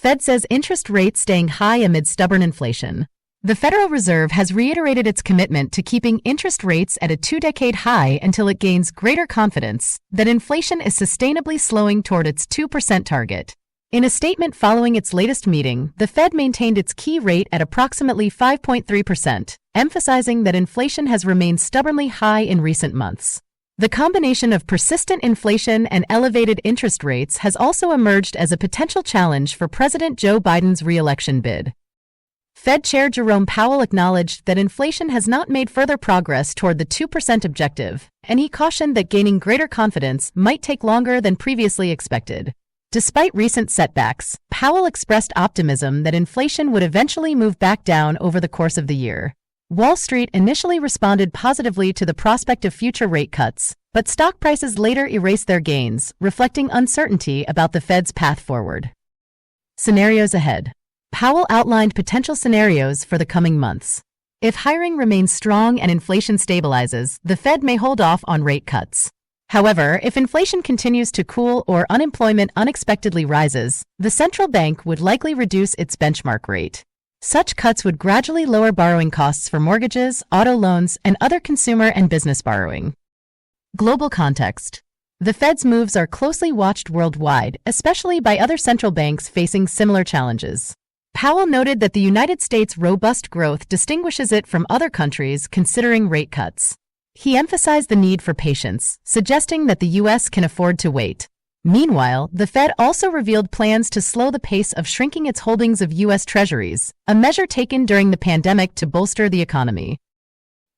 Fed says interest rates staying high amid stubborn inflation. The Federal Reserve has reiterated its commitment to keeping interest rates at a two-decade high until it gains greater confidence that inflation is sustainably slowing toward its 2% target. In a statement following its latest meeting, the Fed maintained its key rate at approximately 5.3%, emphasizing that inflation has remained stubbornly high in recent months. The combination of persistent inflation and elevated interest rates has also emerged as a potential challenge for President Joe Biden's re-election bid. Fed Chair Jerome Powell acknowledged that inflation has not made further progress toward the 2% objective, and he cautioned that gaining greater confidence might take longer than previously expected. Despite recent setbacks, Powell expressed optimism that inflation would eventually move back down over the course of the year. Wall Street initially responded positively to the prospect of future rate cuts, but stock prices later erased their gains, reflecting uncertainty about the Fed's path forward. Scenarios ahead. Powell outlined potential scenarios for the coming months. If hiring remains strong and inflation stabilizes, the Fed may hold off on rate cuts. However, if inflation continues to cool or unemployment unexpectedly rises, the central bank would likely reduce its benchmark rate. Such cuts would gradually lower borrowing costs for mortgages, auto loans, and other consumer and business borrowing. Global context. The Fed's moves are closely watched worldwide, especially by other central banks facing similar challenges. Powell noted that the United States' robust growth distinguishes it from other countries considering rate cuts. He emphasized the need for patience, suggesting that the U.S. can afford to wait. Meanwhile, the Fed also revealed plans to slow the pace of shrinking its holdings of U.S. Treasuries, a measure taken during the pandemic to bolster the economy.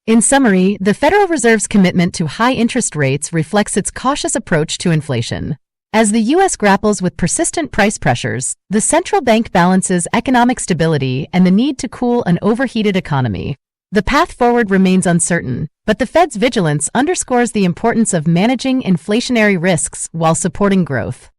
In summary, the Federal Reserve's commitment to high interest rates reflects its cautious approach to inflation. As the U.S. grapples with persistent price pressures, the central bank balances economic stability and the need to cool an overheated economy. The path forward remains uncertain, but the Fed's vigilance underscores the importance of managing inflationary risks while supporting growth.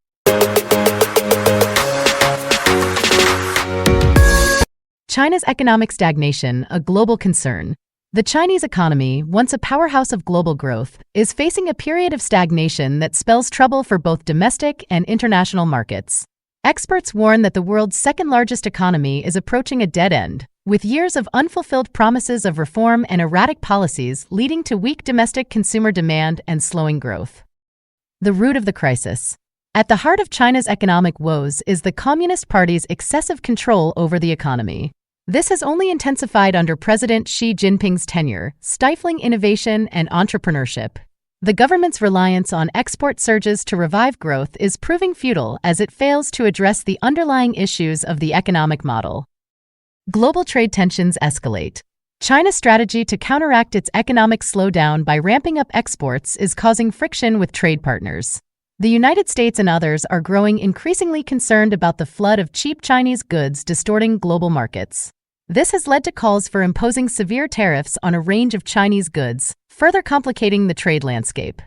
China's economic stagnation, a global concern. The Chinese economy, once a powerhouse of global growth, is facing a period of stagnation that spells trouble for both domestic and international markets. Experts warn that the world's second-largest economy is approaching a dead end, with years of unfulfilled promises of reform and erratic policies leading to weak domestic consumer demand and slowing growth. The root of the crisis. At the heart of China's economic woes is the Communist Party's excessive control over the economy. This has only intensified under President Xi Jinping's tenure, stifling innovation and entrepreneurship. The government's reliance on export surges to revive growth is proving futile as it fails to address the underlying issues of the economic model. Global trade tensions escalate. China's strategy to counteract its economic slowdown by ramping up exports is causing friction with trade partners. The United States and others are growing increasingly concerned about the flood of cheap Chinese goods distorting global markets. This has led to calls for imposing severe tariffs on a range of Chinese goods, further complicating the trade landscape.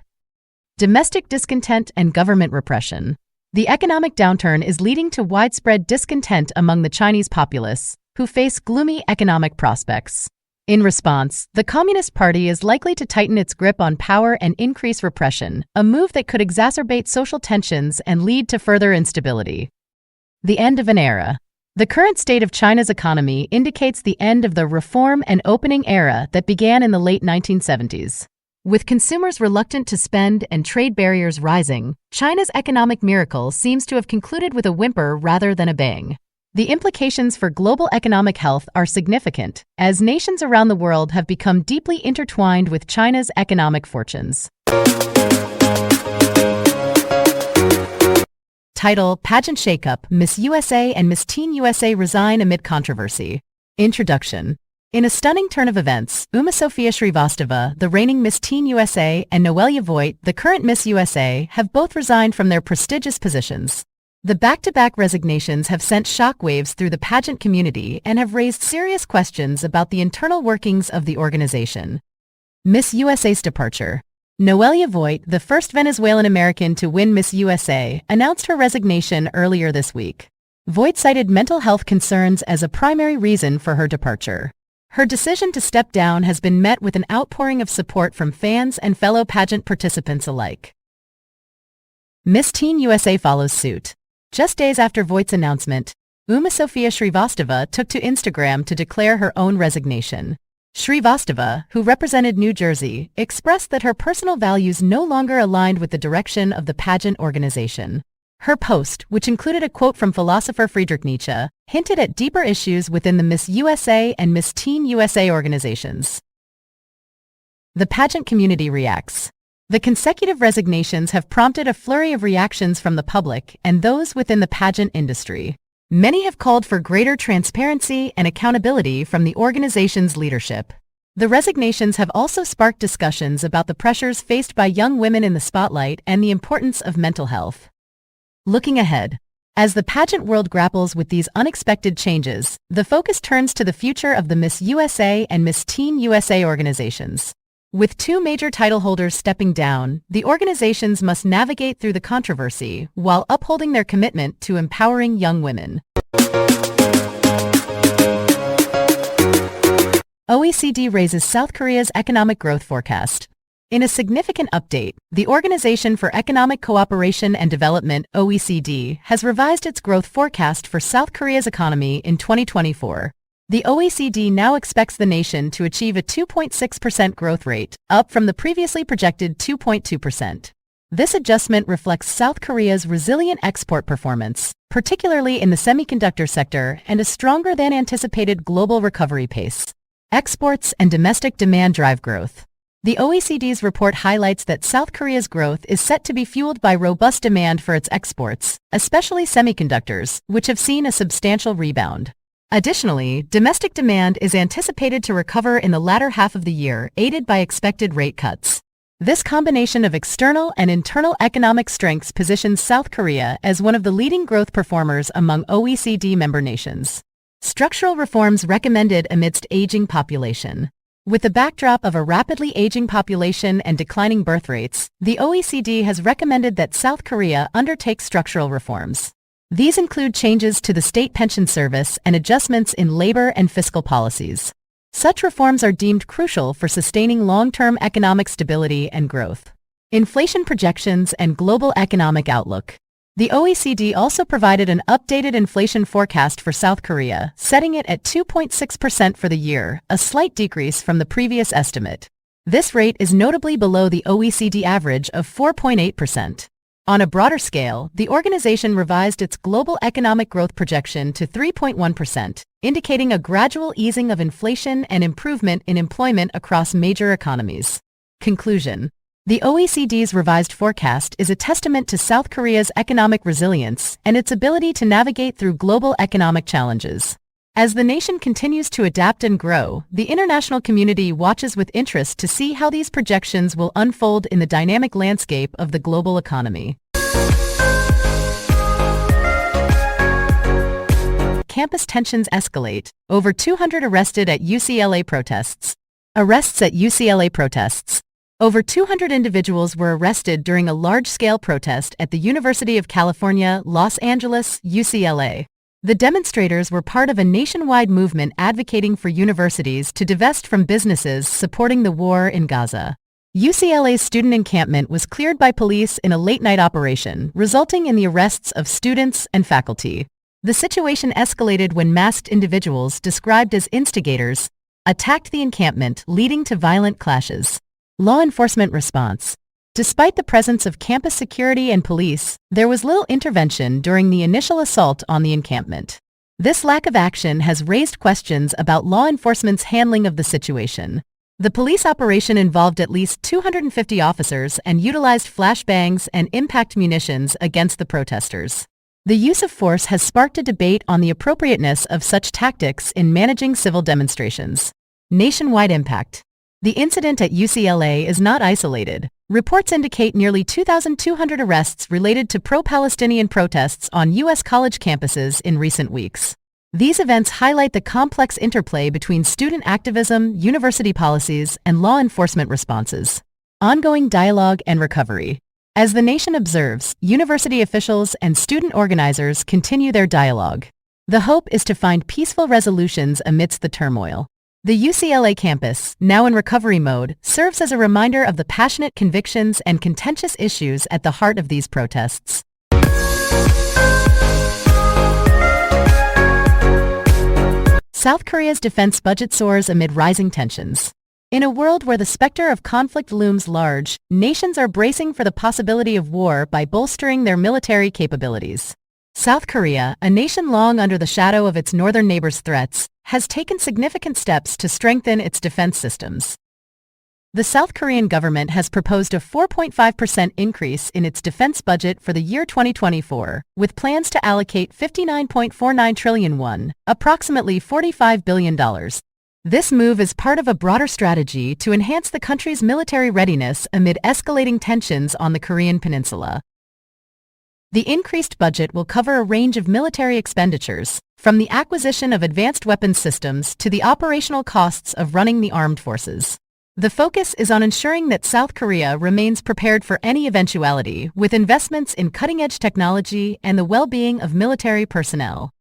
Domestic discontent and government repression. The economic downturn is leading to widespread discontent among the Chinese populace, who face gloomy economic prospects. In response, the Communist Party is likely to tighten its grip on power and increase repression, a move that could exacerbate social tensions and lead to further instability. The end of an era. The current state of China's economy indicates the end of the reform and opening era that began in the late 1970s. With consumers reluctant to spend and trade barriers rising, China's economic miracle seems to have concluded with a whimper rather than a bang. The implications for global economic health are significant, as nations around the world have become deeply intertwined with China's economic fortunes. Title: Pageant Shakeup, Miss USA and Miss Teen USA resign amid controversy. Introduction. In a stunning turn of events, Uma Sofia Srivastava, the reigning Miss Teen USA, and Noelia Voigt, the current Miss USA, have both resigned from their prestigious positions. The back-to-back resignations have sent shockwaves through the pageant community and have raised serious questions about the internal workings of the organization. Miss USA's departure. Noelia Voigt, the first Venezuelan American to win Miss USA, announced her resignation earlier this week. Voigt cited mental health concerns as a primary reason for her departure. Her decision to step down has been met with an outpouring of support from fans and fellow pageant participants alike. Miss Teen USA follows suit. Just days after Voigt's announcement, Sofia Shrivastava took to Instagram to declare her own resignation. Shrivastava, who represented New Jersey, expressed that her personal values no longer aligned with the direction of the pageant organization. Her post, which included a quote from philosopher Friedrich Nietzsche, hinted at deeper issues within the Miss USA and Miss Teen USA organizations. The pageant community reacts. The consecutive resignations have prompted a flurry of reactions from the public and those within the pageant industry. Many have called for greater transparency and accountability from the organization's leadership. The resignations have also sparked discussions about the pressures faced by young women in the spotlight and the importance of mental health. Looking ahead, as the pageant world grapples with these unexpected changes, the focus turns to the future of the Miss USA and Miss Teen USA organizations. With two major title holders stepping down, the organizations must navigate through the controversy while upholding their commitment to empowering young women. OECD raises South Korea's economic growth forecast. In a significant update, the Organization for Economic Cooperation and Development, OECD, has revised its growth forecast for South Korea's economy in 2024. The OECD now expects the nation to achieve a 2.6% growth rate, up from the previously projected 2.2%. This adjustment reflects South Korea's resilient export performance, particularly in the semiconductor sector, and a stronger than anticipated global recovery pace. Exports and domestic demand drive growth. The OECD's report highlights that South Korea's growth is set to be fueled by robust demand for its exports, especially semiconductors, which have seen a substantial rebound. Additionally, domestic demand is anticipated to recover in the latter half of the year, aided by expected rate cuts. This combination of external and internal economic strengths positions South Korea as one of the leading growth performers among OECD member nations. Structural reforms recommended amidst aging population. With the backdrop of a rapidly aging population and declining birth rates, the OECD has recommended that South Korea undertake structural reforms. These include changes to the state pension service and adjustments in labor and fiscal policies. Such reforms are deemed crucial for sustaining long-term economic stability and growth. Inflation projections and global economic outlook. The OECD also provided an updated inflation forecast for South Korea, setting it at 2.6% for the year, a slight decrease from the previous estimate. This rate is notably below the OECD average of 4.8%. On a broader scale, the organization revised its global economic growth projection to 3.1%, indicating a gradual easing of inflation and improvement in employment across major economies. Conclusion. The OECD's revised forecast is a testament to South Korea's economic resilience and its ability to navigate through global economic challenges. As the nation continues to adapt and grow, the international community watches with interest to see how these projections will unfold in the dynamic landscape of the global economy. Campus tensions escalate. Over 200 arrested at UCLA protests. Arrests at UCLA protests. Over 200 individuals were arrested during a large-scale protest at the University of California, Los Angeles, UCLA. The demonstrators were part of a nationwide movement advocating for universities to divest from businesses supporting the war in Gaza. UCLA's student encampment was cleared by police in a late-night operation, resulting in the arrests of students and faculty. The situation escalated when masked individuals, described as instigators, attacked the encampment, leading to violent clashes. Law enforcement response. Despite the presence of campus security and police, there was little intervention during the initial assault on the encampment. This lack of action has raised questions about law enforcement's handling of the situation. The police operation involved at least 250 officers and utilized flashbangs and impact munitions against the protesters. The use of force has sparked a debate on the appropriateness of such tactics in managing civil demonstrations. Nationwide impact. The incident at UCLA is not isolated. Reports indicate nearly 2,200 arrests related to pro-Palestinian protests on U.S. college campuses in recent weeks. These events highlight the complex interplay between student activism, university policies, and law enforcement responses. Ongoing dialogue and recovery. As the nation observes, university officials and student organizers continue their dialogue. The hope is to find peaceful resolutions amidst the turmoil. The UCLA campus, now in recovery mode, serves as a reminder of the passionate convictions and contentious issues at the heart of these protests. South Korea's defense budget soars amid rising tensions. In a world where the specter of conflict looms large, nations are bracing for the possibility of war by bolstering their military capabilities. South Korea, a nation long under the shadow of its northern neighbors' threats, has taken significant steps to strengthen its defense systems. The South Korean government has proposed a 4.5% increase in its defense budget for the year 2024, with plans to allocate 59.49 trillion won, approximately $45 billion. This move is part of a broader strategy to enhance the country's military readiness amid escalating tensions on the Korean peninsula. The increased budget will cover a range of military expenditures, from the acquisition of advanced weapons systems to the operational costs of running the armed forces. The focus is on ensuring that South Korea remains prepared for any eventuality with investments in cutting-edge technology and the well-being of military personnel.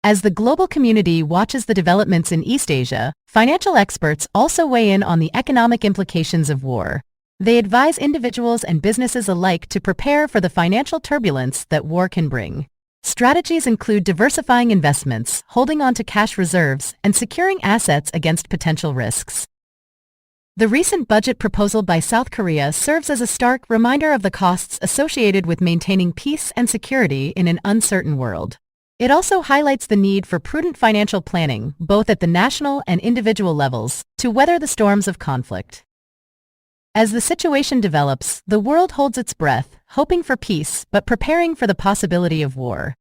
As the global community watches the developments in East Asia, financial experts also weigh in on the economic implications of war. They advise individuals and businesses alike to prepare for the financial turbulence that war can bring. Strategies include diversifying investments, holding on to cash reserves, and securing assets against potential risks. The recent budget proposal by South Korea serves as a stark reminder of the costs associated with maintaining peace and security in an uncertain world. It also highlights the need for prudent financial planning, both at the national and individual levels, to weather the storms of conflict. As the situation develops, the world holds its breath, hoping for peace but preparing for the possibility of war.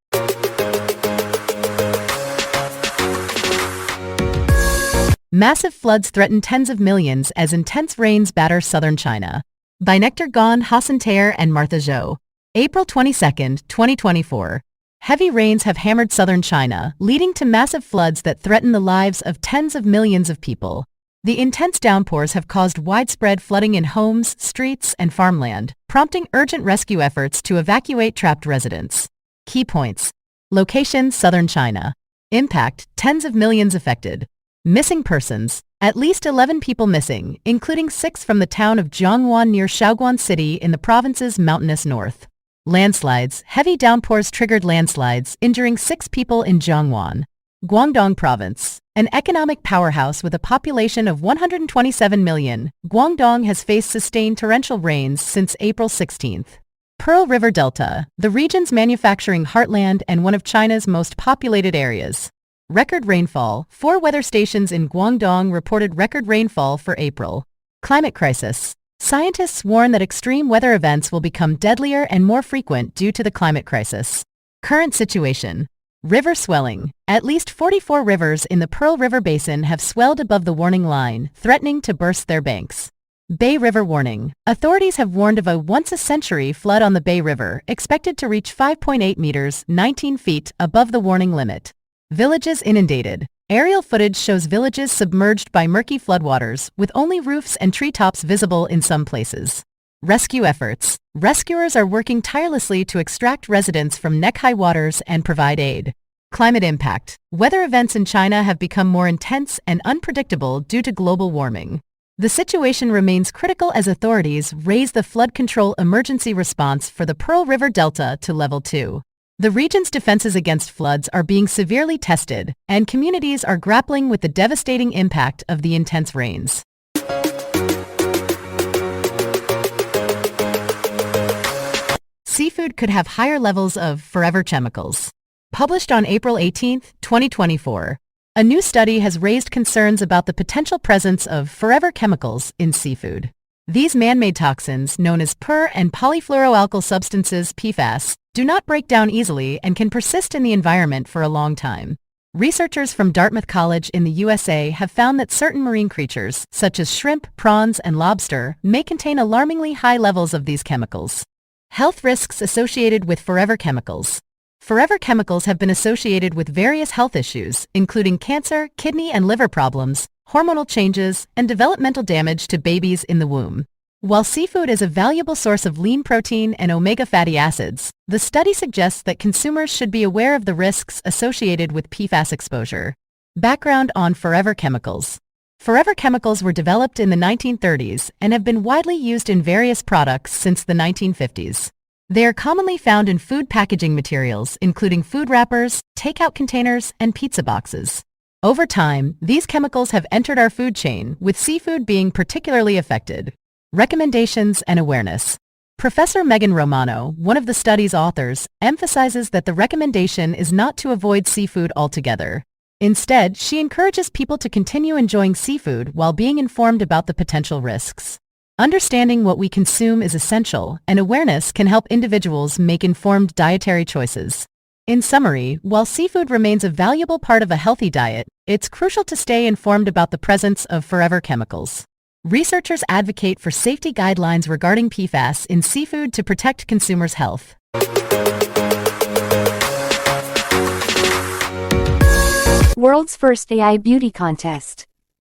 Massive floods threaten tens of millions as intense rains batter southern China. By Nectar Gon, Hassan Tayer, and Martha Zhou. April 22, 2024. Heavy rains have hammered southern China, leading to massive floods that threaten the lives of tens of millions of people. The intense downpours have caused widespread flooding in homes, streets, and farmland, prompting urgent rescue efforts to evacuate trapped residents. Key points. Location: southern China. Impact: tens of millions affected. Missing persons: at least 11 people missing, including 6 from the town of Jiangwan near Shaoguan City in the province's mountainous north. Landslides: heavy downpours triggered landslides, injuring 6 people in Jiangwan, Guangdong Province. An economic powerhouse with a population of 127 million, Guangdong has faced sustained torrential rains since April 16. Pearl River Delta, the region's manufacturing heartland and one of China's most populated areas. Record rainfall: 4 weather stations in Guangdong reported record rainfall for April. Climate crisis. Scientists warn that extreme weather events will become deadlier and more frequent due to the climate crisis. Current situation. River swelling. At least 44 rivers in the Pearl River Basin have swelled above the warning line, threatening to burst their banks. Bay River warning. Authorities have warned of a once-a-century flood on the Bay River, expected to reach 5.8 meters, 19 feet, above the warning limit. Villages inundated. Aerial footage shows villages submerged by murky floodwaters, with only roofs and treetops visible in some places. Rescue efforts. Rescuers are working tirelessly to extract residents from neck-high waters and provide aid. Climate impact. Weather events in China have become more intense and unpredictable due to global warming. The situation remains critical as authorities raise the flood control emergency response for the Pearl River Delta to Level 2. The region's defenses against floods are being severely tested, and communities are grappling with the devastating impact of the intense rains. Seafood could have higher levels of forever chemicals. Published on April 18, 2024. A new study has raised concerns about the potential presence of forever chemicals in seafood. These man-made toxins, known as per- and polyfluoroalkyl substances (PFAS), do not break down easily and can persist in the environment for a long time. Researchers from Dartmouth College in the USA have found that certain marine creatures, such as shrimp, prawns, and lobster, may contain alarmingly high levels of these chemicals. Health risks associated with forever chemicals. Forever chemicals have been associated with various health issues, including cancer, kidney and liver problems, hormonal changes, and developmental damage to babies in the womb. While seafood is a valuable source of lean protein and omega fatty acids, the study suggests that consumers should be aware of the risks associated with PFAS exposure. Background on forever chemicals. Forever chemicals were developed in the 1930s and have been widely used in various products since the 1950s. They are commonly found in food packaging materials, including food wrappers, takeout containers, and pizza boxes. Over time, these chemicals have entered our food chain, with seafood being particularly affected. Recommendations and awareness. Professor Megan Romano, one of the study's authors, emphasizes that the recommendation is not to avoid seafood altogether. Instead, she encourages people to continue enjoying seafood while being informed about the potential risks. Understanding what we consume is essential, and awareness can help individuals make informed dietary choices. In summary, while seafood remains a valuable part of a healthy diet, it's crucial to stay informed about the presence of forever chemicals. Researchers advocate for safety guidelines regarding PFAS in seafood to protect consumers' health. World's first AI beauty contest.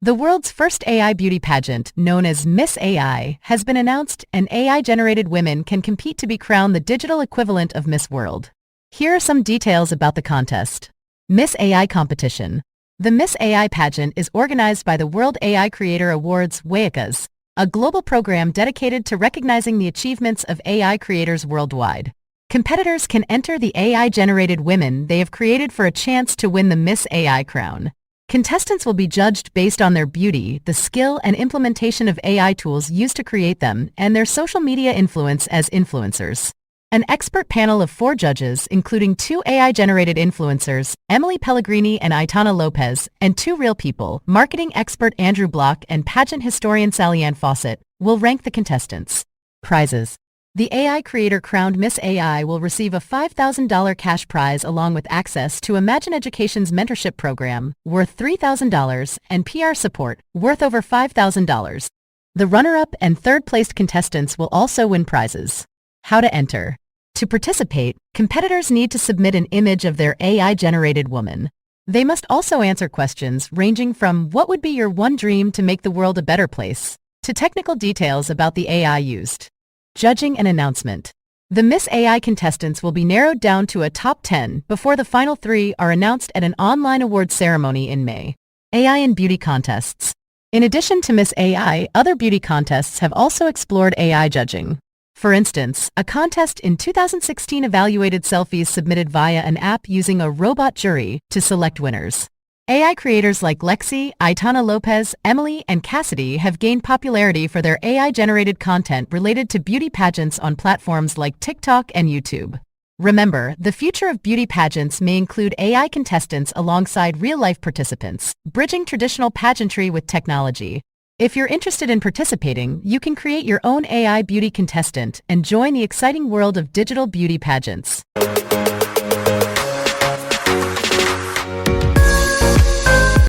The world's first AI beauty pageant, known as Miss AI, has been announced, and AI-generated women can compete to be crowned the digital equivalent of Miss World. Here are some details about the contest. Miss AI competition. The Miss AI pageant is organized by the World AI Creator Awards, WAICAs, a global program dedicated to recognizing the achievements of AI creators worldwide. Competitors can enter the AI-generated women they have created for a chance to win the Miss AI crown. Contestants will be judged based on their beauty, the skill and implementation of AI tools used to create them, and their social media influence as influencers. An expert panel of 4 judges, including 2 AI-generated influencers, Emily Pellegrini and Aitana Lopez, and 2 real people, marketing expert Andrew Block and pageant historian Sally-Ann Fawcett, will rank the contestants. Prizes. The AI creator crowned Miss AI will receive a $5,000 cash prize along with access to Imagine Education's mentorship program, worth $3,000, and PR support, worth over $5,000. The runner-up and third-placed contestants will also win prizes. How to enter. To participate, competitors need to submit an image of their AI-generated woman. They must also answer questions ranging from what would be your one dream to make the world a better place, to technical details about the AI used. Judging and announcement. The Miss AI contestants will be narrowed down to a top 10 before the final 3 are announced at an online awards ceremony in May. AI and beauty contests. In addition to Miss AI, other beauty contests have also explored AI judging. For instance, a contest in 2016 evaluated selfies submitted via an app using a robot jury to select winners. AI creators like Lexi, Aitana Lopez, Emily, and Cassidy have gained popularity for their AI-generated content related to beauty pageants on platforms like TikTok and YouTube. Remember, the future of beauty pageants may include AI contestants alongside real-life participants, bridging traditional pageantry with technology. If you're interested in participating, you can create your own AI beauty contestant and join the exciting world of digital beauty pageants.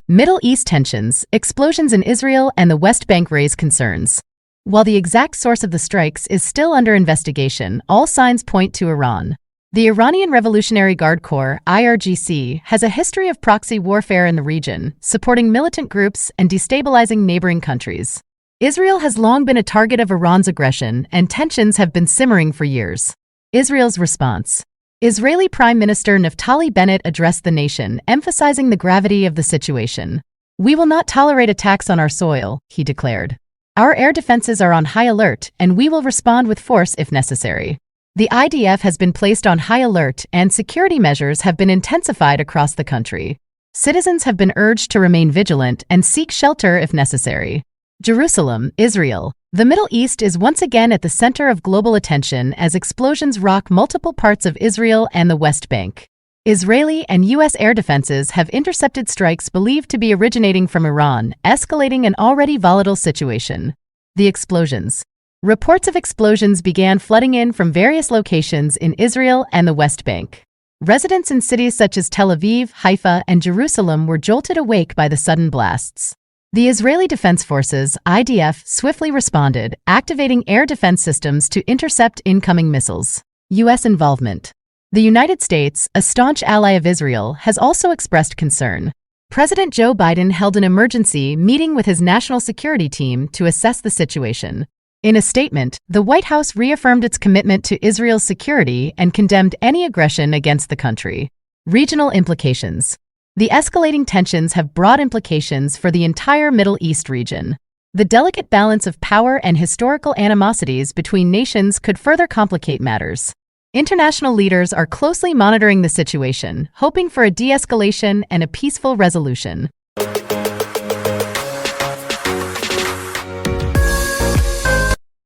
Middle East tensions, explosions in Israel and the West Bank raise concerns. While the exact source of the strikes is still under investigation, all signs point to Iran. The Iranian Revolutionary Guard Corps, IRGC, has a history of proxy warfare in the region, supporting militant groups and destabilizing neighboring countries. Israel has long been a target of Iran's aggression, and tensions have been simmering for years. Israel's response. Israeli Prime Minister Naftali Bennett addressed the nation, emphasizing the gravity of the situation. "We will not tolerate attacks on our soil," he declared. "Our air defenses are on high alert, and we will respond with force if necessary." The IDF has been placed on high alert, and security measures have been intensified across the country. Citizens have been urged to remain vigilant and seek shelter if necessary. Jerusalem, Israel. The Middle East is once again at the center of global attention as explosions rock multiple parts of Israel and the West Bank. Israeli and U.S. air defenses have intercepted strikes believed to be originating from Iran, escalating an already volatile situation. The explosions. Reports of explosions began flooding in from various locations in Israel and the West Bank. Residents in cities such as Tel Aviv, Haifa, and Jerusalem were jolted awake by the sudden blasts. The Israeli Defense Forces, IDF, swiftly responded, activating air defense systems to intercept incoming missiles. U.S. involvement. The United States, a staunch ally of Israel, has also expressed concern. President Joe Biden held an emergency meeting with his national security team to assess the situation. In a statement, the White House reaffirmed its commitment to Israel's security and condemned any aggression against the country. Regional implications. The escalating tensions have broad implications for the entire Middle East region. The delicate balance of power and historical animosities between nations could further complicate matters. International leaders are closely monitoring the situation, hoping for a de-escalation and a peaceful resolution.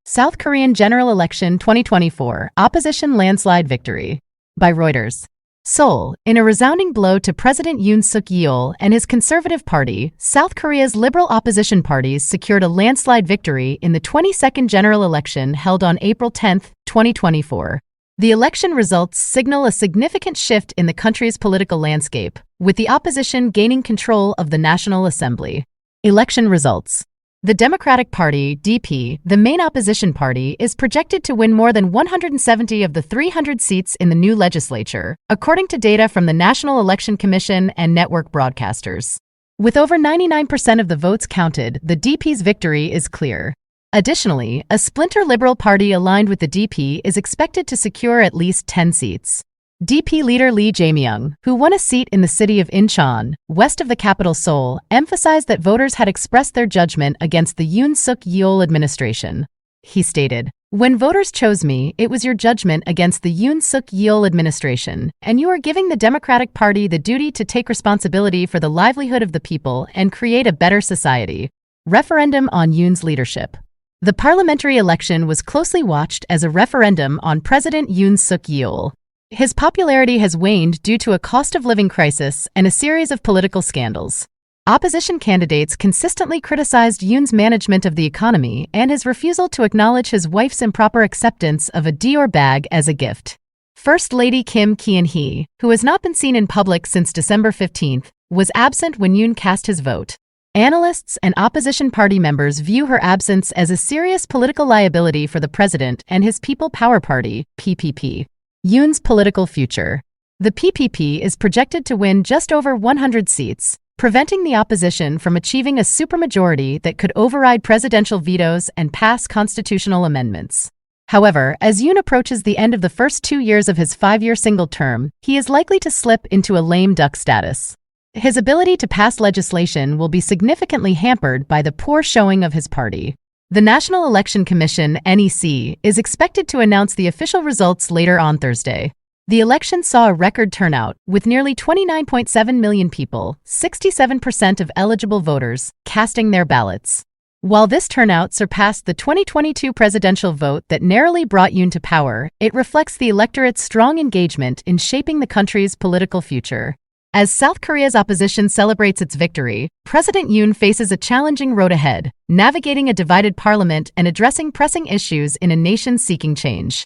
South Korean General Election 2024 Opposition Landslide Victory by Reuters. Seoul, in a resounding blow to President Yoon Suk-yeol and his Conservative Party, South Korea's liberal opposition parties secured a landslide victory in the 22nd general election held on April 10, 2024. The election results signal a significant shift in the country's political landscape, with the opposition gaining control of the National Assembly. Election results. The Democratic Party, DP, the main opposition party, is projected to win more than 170 of the 300 seats in the new legislature, according to data from the National Election Commission and network broadcasters. With over 99% of the votes counted, the DP's victory is clear. Additionally, a splinter Liberal Party aligned with the DP is expected to secure at least 10 seats. DP leader Lee Jae-myung, who won a seat in the city of Incheon, west of the capital Seoul, emphasized that voters had expressed their judgment against the Yoon Suk-yeol administration. He stated, "When voters chose me, it was your judgment against the Yoon Suk-yeol administration, and you are giving the Democratic Party the duty to take responsibility for the livelihood of the people and create a better society." Referendum on Yoon's leadership. The parliamentary election was closely watched as a referendum on President Yoon Suk-yeol. His popularity has waned due to a cost-of-living crisis and a series of political scandals. Opposition candidates consistently criticized Yoon's management of the economy and his refusal to acknowledge his wife's improper acceptance of a Dior bag as a gift. First Lady Kim Ki-hee, who has not been seen in public since December 15, was absent when Yoon cast his vote. Analysts and opposition party members view her absence as a serious political liability for the president and his People Power Party, PPP. Yoon's political future. The PPP is projected to win just over 100 seats, preventing the opposition from achieving a supermajority that could override presidential vetoes and pass constitutional amendments. However, as Yoon approaches the end of the first 2 years of his 5-year single term, he is likely to slip into a lame duck status. His ability to pass legislation will be significantly hampered by the poor showing of his party. The National Election Commission, NEC, is expected to announce the official results later on Thursday. The election saw a record turnout, with nearly 29.7 million people, 67% of eligible voters, casting their ballots. While this turnout surpassed the 2022 presidential vote that narrowly brought Yoon to power, it reflects the electorate's strong engagement in shaping the country's political future. As South Korea's opposition celebrates its victory, President Yoon faces a challenging road ahead, navigating a divided parliament and addressing pressing issues in a nation seeking change.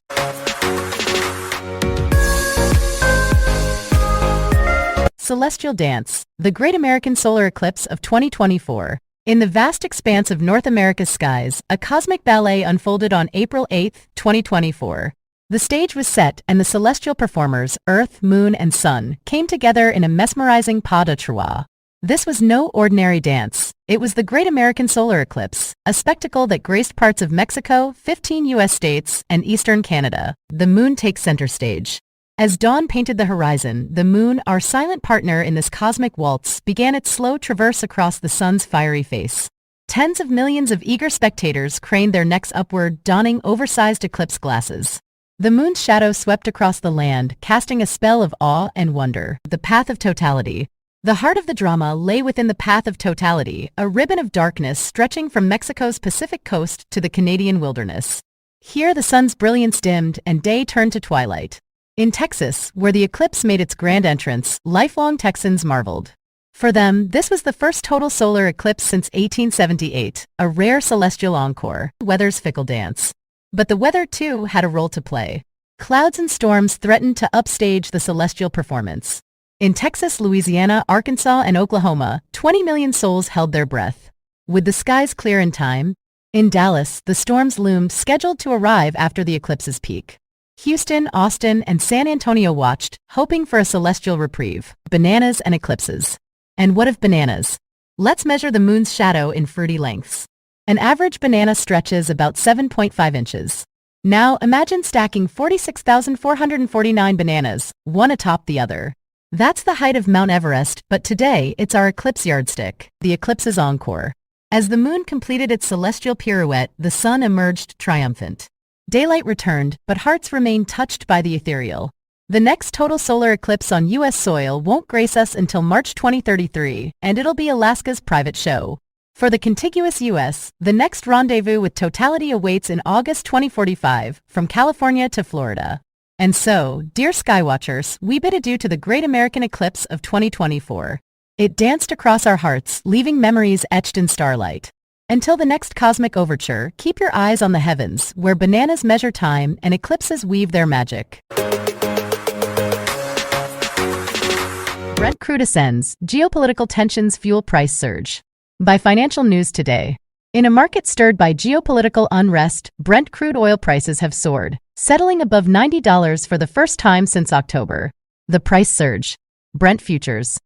Celestial Dance, the Great American Solar Eclipse of 2024. In the vast expanse of North America's skies, a cosmic ballet unfolded on April 8, 2024. The stage was set and the celestial performers, Earth, Moon, and Sun, came together in a mesmerizing pas de trois. This was no ordinary dance. It was the Great American Solar Eclipse, a spectacle that graced parts of Mexico, 15 U.S. states, and eastern Canada. The moon takes center stage. As dawn painted the horizon, the moon, our silent partner in this cosmic waltz, began its slow traverse across the sun's fiery face. Tens of millions of eager spectators craned their necks upward, donning oversized eclipse glasses. The moon's shadow swept across the land, casting a spell of awe and wonder. The path of totality. The heart of the drama lay within the path of totality, a ribbon of darkness stretching from Mexico's Pacific coast to the Canadian wilderness. Here the sun's brilliance dimmed and day turned to twilight. In Texas, where the eclipse made its grand entrance, lifelong Texans marveled. For them, this was the first total solar eclipse since 1878, a rare celestial encore, weather's fickle dance. But the weather, too, had a role to play. Clouds and storms threatened to upstage the celestial performance. In Texas, Louisiana, Arkansas, and Oklahoma, 20 million souls held their breath. Would the skies clear in time? In Dallas, the storms loomed, scheduled to arrive after the eclipse's peak. Houston, Austin, and San Antonio watched, hoping for a celestial reprieve. Bananas and eclipses. And what of bananas? Let's measure the moon's shadow in fruity lengths. An average banana stretches about 7.5 inches. Now imagine stacking 46,449 bananas, one atop the other. That's the height of Mount Everest, but today it's our eclipse yardstick, the eclipse's encore. As the moon completed its celestial pirouette, the sun emerged triumphant. Daylight returned, but hearts remained touched by the ethereal. The next total solar eclipse on U.S. soil won't grace us until March 2033, and it'll be Alaska's private show. For the contiguous U.S., the next rendezvous with totality awaits in August 2045, from California to Florida. And so, dear Skywatchers, we bid adieu to the great American eclipse of 2024. It danced across our hearts, leaving memories etched in starlight. Until the next cosmic overture, keep your eyes on the heavens, where bananas measure time and eclipses weave their magic. Brent crude ascends, geopolitical tensions fuel price surge. By Financial News Today. In a market stirred by geopolitical unrest, Brent crude oil prices have soared, settling above $90 for the first time since October. The price surge. Brent futures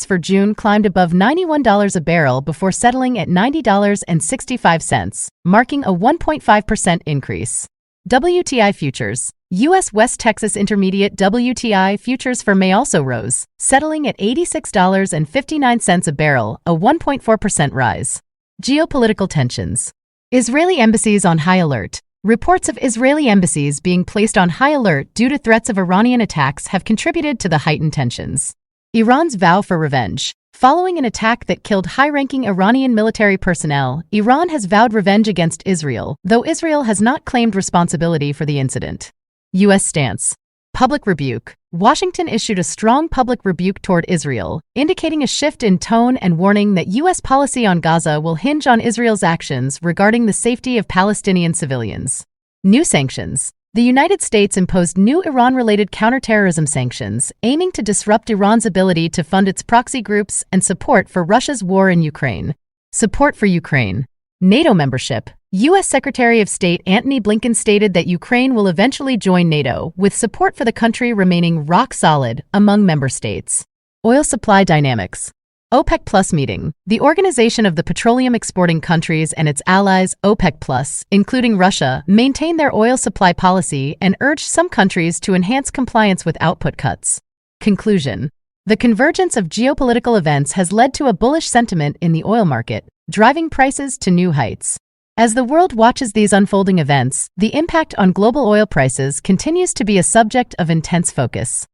for June climbed above $91 a barrel before settling at $90.65, marking a 1.5% increase. WTI futures. U.S. West Texas Intermediate WTI futures for May also rose, settling at $86.59 a barrel, a 1.4% rise. Geopolitical tensions. Israeli embassies on high alert. Reports of Israeli embassies being placed on high alert due to threats of Iranian attacks have contributed to the heightened tensions. Iran's vow for revenge. Following an attack that killed high-ranking Iranian military personnel, Iran has vowed revenge against Israel, though Israel has not claimed responsibility for the incident. U.S. stance. Public rebuke. Washington issued a strong public rebuke toward Israel, indicating a shift in tone and warning that U.S. policy on Gaza will hinge on Israel's actions regarding the safety of Palestinian civilians. New sanctions. The United States imposed new Iran-related counterterrorism sanctions, aiming to disrupt Iran's ability to fund its proxy groups and support for Russia's war in Ukraine. Support for Ukraine. NATO membership. U.S. Secretary of State Antony Blinken stated that Ukraine will eventually join NATO, with support for the country remaining rock solid among member states. Oil supply dynamics. OPEC Plus meeting. The Organization of the Petroleum Exporting Countries and its allies, OPEC Plus, including Russia, maintain their oil supply policy and urge some countries to enhance compliance with output cuts. Conclusion. The convergence of geopolitical events has led to a bullish sentiment in the oil market, driving prices to new heights. As the world watches these unfolding events, the impact on global oil prices continues to be a subject of intense focus.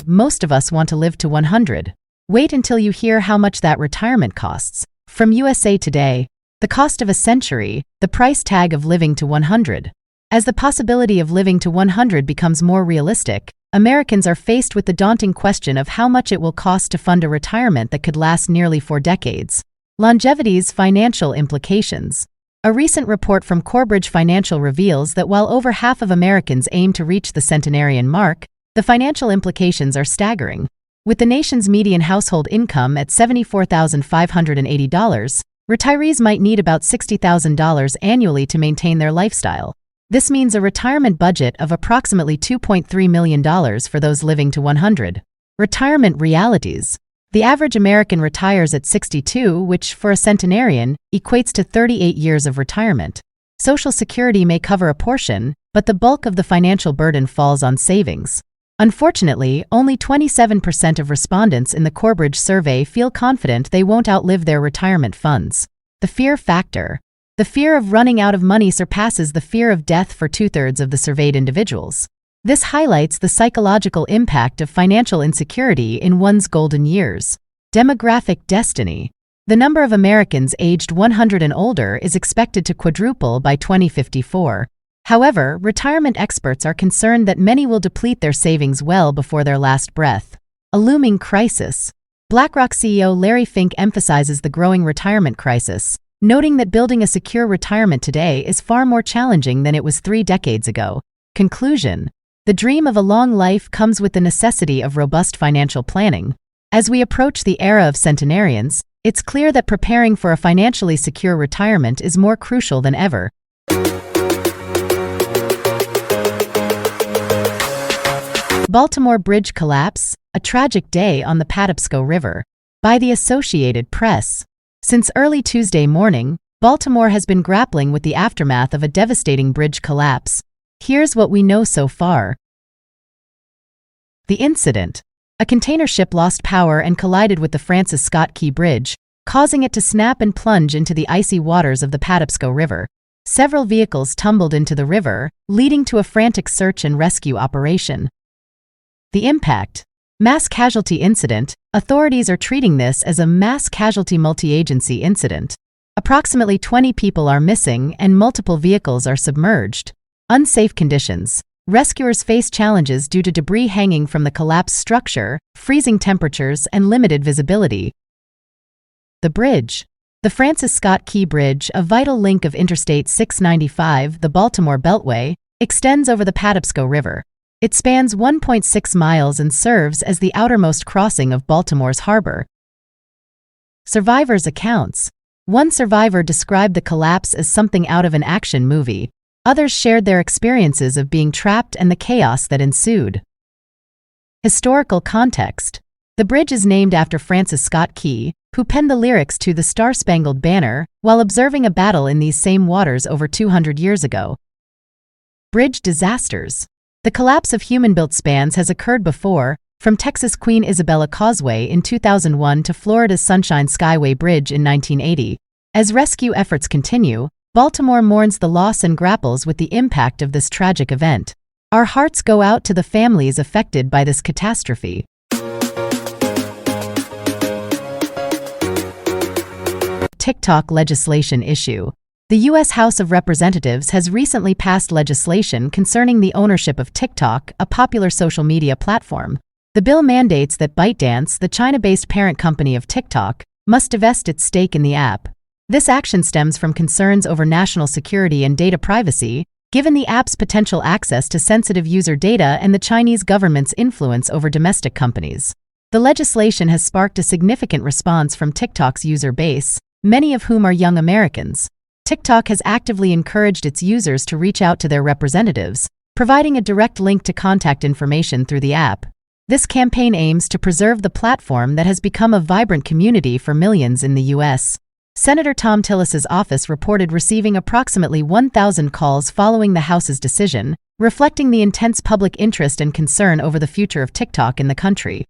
Most of us want to live to 100. Wait until you hear how much that retirement costs. From USA Today, the cost of a century, the price tag of living to 100. As the possibility of living to 100 becomes more realistic, Americans are faced with the daunting question of how much it will cost to fund a retirement that could last nearly 4 decades. Longevity's financial implications. A recent report from Corebridge Financial reveals that while over half of Americans aim to reach the centenarian mark, the financial implications are staggering. With the nation's median household income at $74,580, retirees might need about $60,000 annually to maintain their lifestyle. This means a retirement budget of approximately $2.3 million for those living to 100. Retirement realities. The average American retires at 62, which, for a centenarian, equates to 38 years of retirement. Social Security may cover a portion, but the bulk of the financial burden falls on savings. Unfortunately, only 27% of respondents in the Corebridge survey feel confident they won't outlive their retirement funds. The fear factor. The fear of running out of money surpasses the fear of death for 2/3 of the surveyed individuals. This highlights the psychological impact of financial insecurity in one's golden years. Demographic destiny. The number of Americans aged 100 and older is expected to quadruple by 2054. However, retirement experts are concerned that many will deplete their savings well before their last breath. A looming crisis. BlackRock CEO Larry Fink emphasizes the growing retirement crisis, noting that building a secure retirement today is far more challenging than it was 3 decades ago. Conclusion. The dream of a long life comes with the necessity of robust financial planning. As we approach the era of centenarians, it's clear that preparing for a financially secure retirement is more crucial than ever. Baltimore Bridge collapse, a tragic day on the Patapsco River. By the Associated Press. Since early Tuesday morning, Baltimore has been grappling with the aftermath of a devastating bridge collapse. Here's what we know so far. The incident. A container ship lost power and collided with the Francis Scott Key Bridge, causing it to snap and plunge into the icy waters of the Patapsco River. Several vehicles tumbled into the river, leading to a frantic search and rescue operation. The impact. Mass casualty incident. Authorities are treating this as a mass casualty multi-agency incident. Approximately 20 people are missing and multiple vehicles are submerged. Unsafe conditions. Rescuers face challenges due to debris hanging from the collapsed structure, freezing temperatures, and limited visibility. The bridge. The Francis Scott Key Bridge, a vital link of Interstate 695, the Baltimore Beltway, extends over the Patapsco River. It spans 1.6 miles and serves as the outermost crossing of Baltimore's harbor. Survivors' accounts. One survivor described the collapse as something out of an action movie. Others shared their experiences of being trapped and the chaos that ensued. Historical context. The bridge is named after Francis Scott Key, who penned the lyrics to the Star-Spangled Banner while observing a battle in these same waters over 200 years ago. Bridge disasters. The collapse of human-built spans has occurred before, from Texas Queen Isabella Causeway in 2001 to Florida's Sunshine Skyway Bridge in 1980. As rescue efforts continue, Baltimore mourns the loss and grapples with the impact of this tragic event. Our hearts go out to the families affected by this catastrophe. TikTok legislation issue. The U.S. House of Representatives has recently passed legislation concerning the ownership of TikTok, a popular social media platform. The bill mandates that ByteDance, the China-based parent company of TikTok, must divest its stake in the app. This action stems from concerns over national security and data privacy, given the app's potential access to sensitive user data and the Chinese government's influence over domestic companies. The legislation has sparked a significant response from TikTok's user base, many of whom are young Americans. TikTok has actively encouraged its users to reach out to their representatives, providing a direct link to contact information through the app. This campaign aims to preserve the platform that has become a vibrant community for millions in the U.S. Senator Tom Tillis's office reported receiving approximately 1,000 calls following the House's decision, reflecting the intense public interest and concern over the future of TikTok in the country.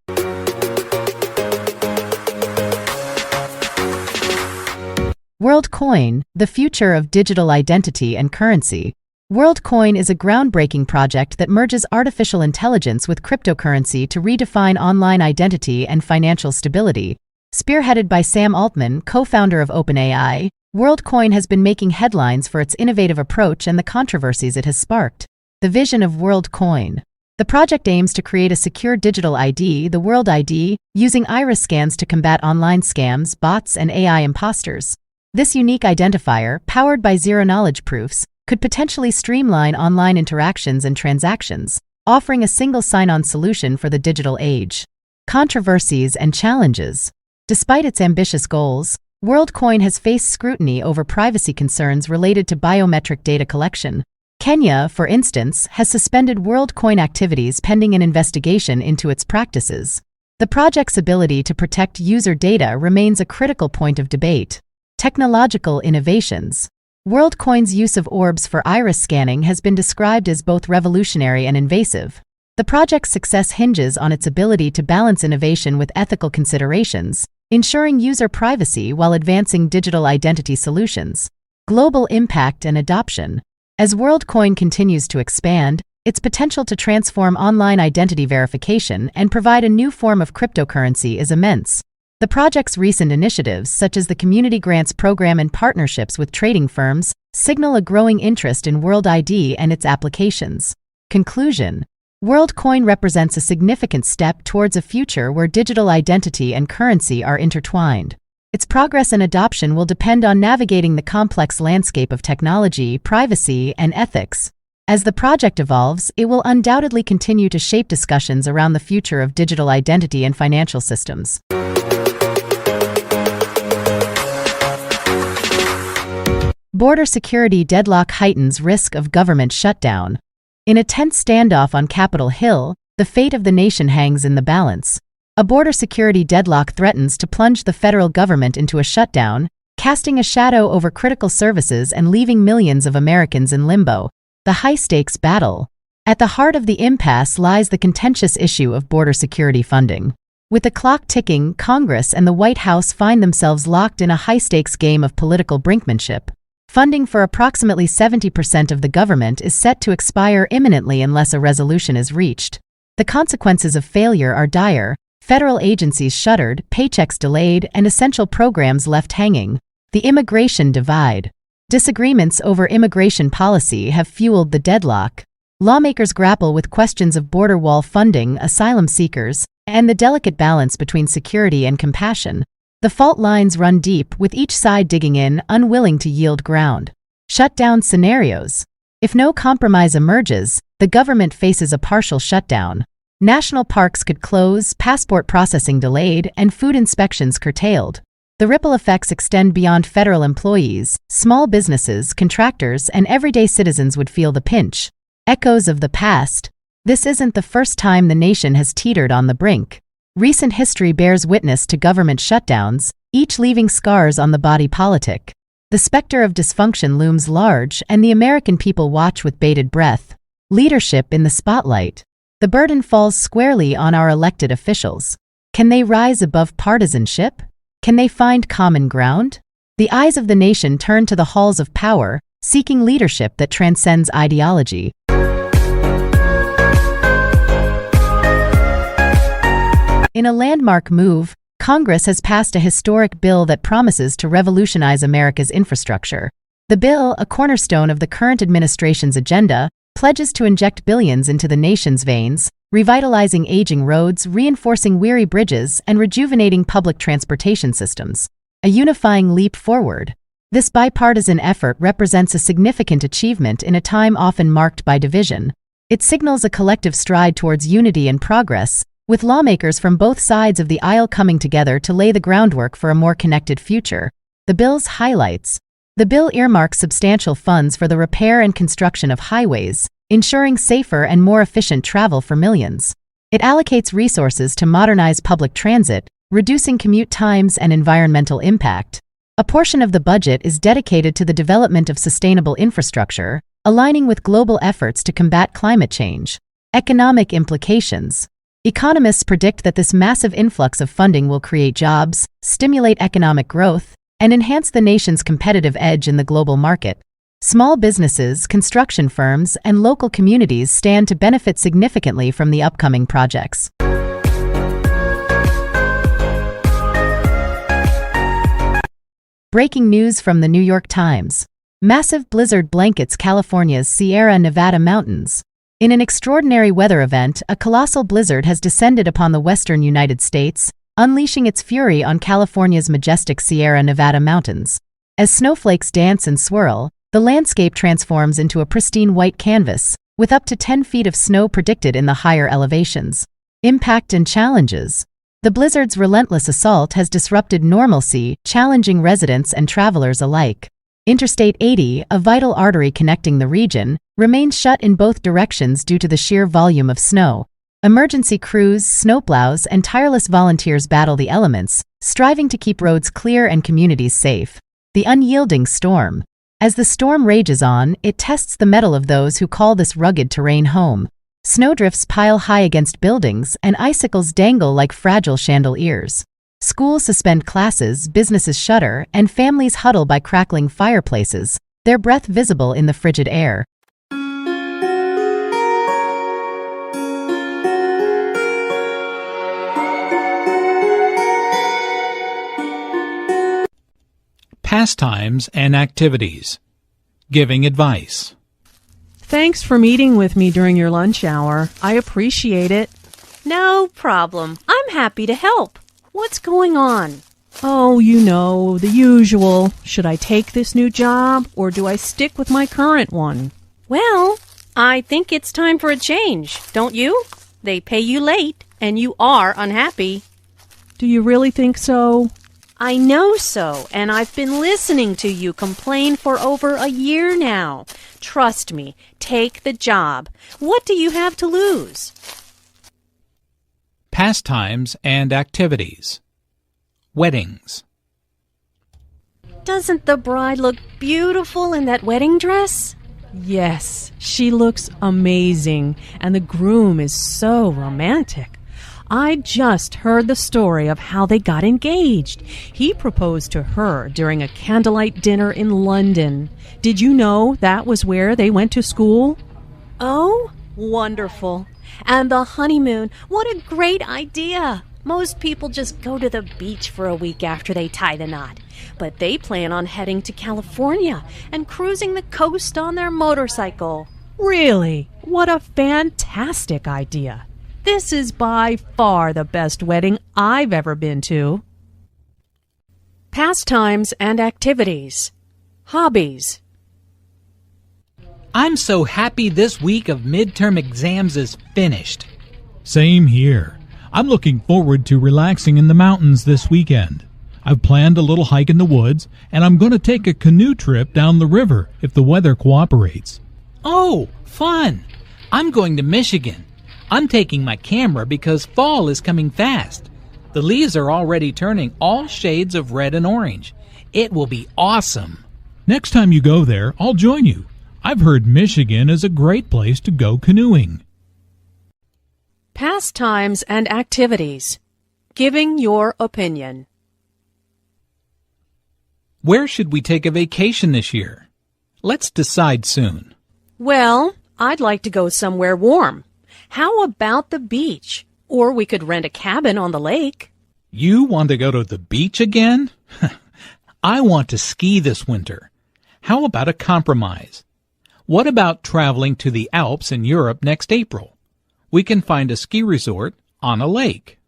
WorldCoin, the future of digital identity and currency. WorldCoin is a groundbreaking project that merges artificial intelligence with cryptocurrency to redefine online identity and financial stability. Spearheaded by Sam Altman, co-founder of OpenAI, WorldCoin has been making headlines for its innovative approach and the controversies it has sparked. The vision of WorldCoin. The project aims to create a secure digital ID, the World ID, using iris scans to combat online scams, bots, and AI imposters. This unique identifier, powered by zero-knowledge proofs, could potentially streamline online interactions and transactions, offering a single sign-on solution for the digital age. Controversies and challenges. Despite its ambitious goals, WorldCoin has faced scrutiny over privacy concerns related to biometric data collection. Kenya, for instance, has suspended WorldCoin activities pending an investigation into its practices. The project's ability to protect user data remains a critical point of debate. Technological innovations. WorldCoin's use of orbs for iris scanning has been described as both revolutionary and invasive. The project's success hinges on its ability to balance innovation with ethical considerations, ensuring user privacy while advancing digital identity solutions. Global impact and adoption. As WorldCoin continues to expand, its potential to transform online identity verification and provide a new form of cryptocurrency is immense. The project's recent initiatives, such as the Community Grants Program and partnerships with trading firms, signal a growing interest in World ID and its applications. Conclusion. WorldCoin represents a significant step towards a future where digital identity and currency are intertwined. Its progress and adoption will depend on navigating the complex landscape of technology, privacy, and ethics. As the project evolves, it will undoubtedly continue to shape discussions around the future of digital identity and financial systems. Border security deadlock heightens risk of government shutdown. In a tense standoff on Capitol Hill, the fate of the nation hangs in the balance. A border security deadlock threatens to plunge the federal government into a shutdown, casting a shadow over critical services and leaving millions of Americans in limbo. The high-stakes battle. At the heart of the impasse lies the contentious issue of border security funding. With the clock ticking, Congress and the White House find themselves locked in a high-stakes game of political brinkmanship. Funding for approximately 70% of the government is set to expire imminently unless a resolution is reached. The consequences of failure are dire: federal agencies shuttered, paychecks delayed, and essential programs left hanging. The immigration divide. Disagreements over immigration policy have fueled the deadlock. Lawmakers grapple with questions of border wall funding, asylum seekers, and the delicate balance between security and compassion. The fault lines run deep, with each side digging in, unwilling to yield ground. Shutdown scenarios. If no compromise emerges, the government faces a partial shutdown. National parks could close, passport processing delayed, and food inspections curtailed. The ripple effects extend beyond federal employees. Small businesses, contractors, and everyday citizens would feel the pinch. Echoes of the past. This isn't the first time the nation has teetered on the brink. Recent history bears witness to government shutdowns, each leaving scars on the body politic. The specter of dysfunction looms large, and the American people watch with bated breath. Leadership in the spotlight. The burden falls squarely on our elected officials. Can they rise above partisanship? Can they find common ground? The eyes of the nation turn to the halls of power, seeking leadership that transcends ideology. In a landmark move, Congress has passed a historic bill that promises to revolutionize America's infrastructure. The bill, a cornerstone of the current administration's agenda, pledges to inject billions into the nation's veins, revitalizing aging roads, reinforcing weary bridges, and rejuvenating public transportation systems. A unifying leap forward. This bipartisan effort represents a significant achievement in a time often marked by division. It signals a collective stride towards unity and progress, with lawmakers from both sides of the aisle coming together to lay the groundwork for a more connected future. The bill's highlights. The bill earmarks substantial funds for the repair and construction of highways, ensuring safer and more efficient travel for millions. It allocates resources to modernize public transit, reducing commute times and environmental impact. A portion of the budget is dedicated to the development of sustainable infrastructure, aligning with global efforts to combat climate change. Economic implications. Economists predict that this massive influx of funding will create jobs, stimulate economic growth, and enhance the nation's competitive edge in the global market. Small businesses, construction firms, and local communities stand to benefit significantly from the upcoming projects. Breaking news from the New York Times. Massive blizzard blankets California's Sierra Nevada mountains. In an extraordinary weather event, a colossal blizzard has descended upon the western United States, unleashing its fury on California's majestic Sierra Nevada mountains. As snowflakes dance and swirl, the landscape transforms into a pristine white canvas, with up to 10 feet of snow predicted in the higher elevations. Impact and challenges. The blizzard's relentless assault has disrupted normalcy, challenging residents and travelers alike. Interstate 80, a vital artery connecting the region, remains shut in both directions due to the sheer volume of snow. Emergency crews, snowplows, and tireless volunteers battle the elements, striving to keep roads clear and communities safe. The unyielding storm. As the storm rages on, it tests the mettle of those who call this rugged terrain home. Snowdrifts pile high against buildings, and icicles dangle like fragile chandeliers. Schools suspend classes, businesses shutter, and families huddle by crackling fireplaces, their breath visible in the frigid air. Pastimes and activities. Giving advice. Thanks for meeting with me during your lunch hour. I appreciate it. No problem. I'm happy to help. What's going on? Oh, you know, the usual. Should I take this new job, or do I stick with my current one? Well, I think it's time for a change, don't you? They pay you late, and you are unhappy. Do you really think so? I know so, and I've been listening to you complain for over a year now. Trust me, take the job. What do you have to lose? Pastimes and activities. Weddings. Doesn't the bride look beautiful in that wedding dress? Yes, she looks amazing, and the groom is so romantic. I just heard the story of how they got engaged. He proposed to her during a candlelight dinner in London. Did you know that was where they went to school? Oh, wonderful. And the honeymoon, what a great idea. Most people just go to the beach for a week after they tie the knot. But they plan on heading to California and cruising the coast on their motorcycle. Really? What a fantastic idea. This is by far the best wedding I've ever been to. Pastimes and activities. Hobbies. I'm so happy this week of midterm exams is finished. Same here. I'm looking forward to relaxing in the mountains this weekend. I've planned a little hike in the woods, and I'm going to take a canoe trip down the river if the weather cooperates. Oh, fun! I'm going to Michigan. I'm taking my camera because fall is coming fast. The leaves are already turning all shades of red and orange. It will be awesome. Next time you go there, I'll join you. I've heard Michigan is a great place to go canoeing. Pastimes and activities. Giving your opinion. Where should we take a vacation this year? Let's decide soon. Well, I'd like to go somewhere warm. How about the beach? Or we could rent a cabin on the lake. You want to go to the beach again? I want to ski this winter. How about a compromise? What about traveling to the Alps in Europe next April? We can find a ski resort on a lake.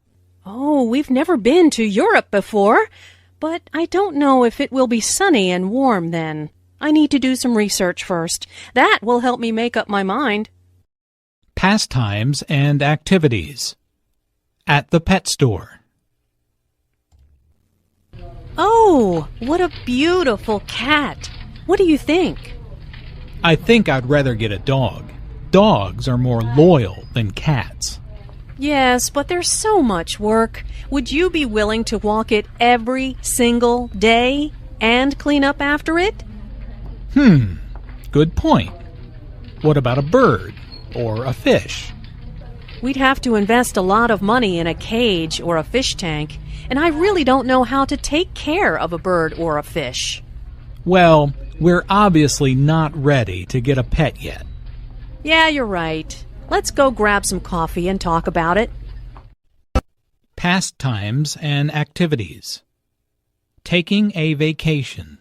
Oh, we've never been to Europe before, but I don't know if it will be sunny and warm then. I need to do some research first. That will help me make up my mind. Pastimes and activities. At the pet store. Oh, what a beautiful cat. What do you think? I think I'd rather get a dog. Dogs are more loyal than cats. Yes, but there's so much work. Would you be willing to walk it every single day and clean up after it? Good point. What about a bird or a fish? We'd have to invest a lot of money in a cage or a fish tank, and I really don't know how to take care of a bird or a fish. Well, we're obviously not ready to get a pet yet. Yeah, you're right. Let's go grab some coffee and talk about it. Pastimes and activities. Taking a vacation.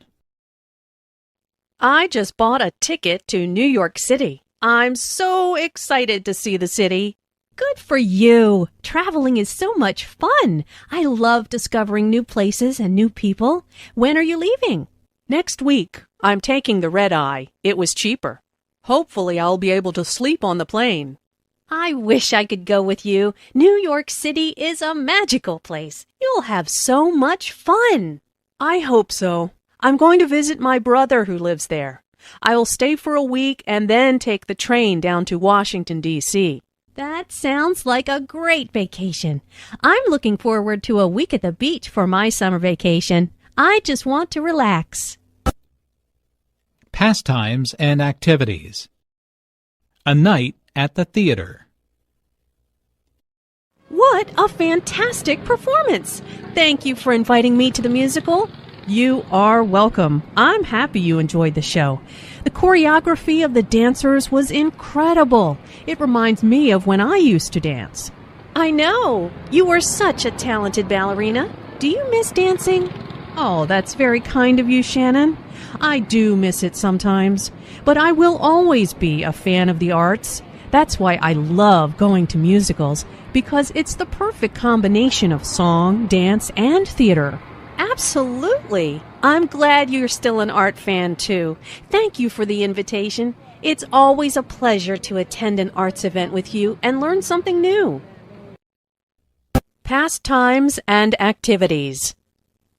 I just bought a ticket to New York City. I'm so excited to see the city. Good for you. Traveling is so much fun. I love discovering new places and new people. When are you leaving? Next week. I'm taking the red-eye. It was cheaper. Hopefully I'll be able to sleep on the plane. I wish I could go with you. New York City is a magical place. You'll have so much fun. I hope so. I'm going to visit my brother who lives there. I will stay for a week and then take the train down to Washington, D.C. That sounds like a great vacation. I'm looking forward to a week at the beach for my summer vacation. I just want to relax. Pastimes and activities. A night at the theater. What a fantastic performance! Thank you for inviting me to the musical. You are welcome. I'm happy you enjoyed the show. The choreography of the dancers was incredible. It reminds me of when I used to dance. I know. You were such a talented ballerina. Do you miss dancing? Oh, that's very kind of you, Shannon. I do miss it sometimes, but I will always be a fan of the arts. That's why I love going to musicals, because it's the perfect combination of song, dance, and theater. Absolutely. I'm glad you're still an art fan, too. Thank you for the invitation. It's always a pleasure to attend an arts event with you and learn something new. Pastimes and activities.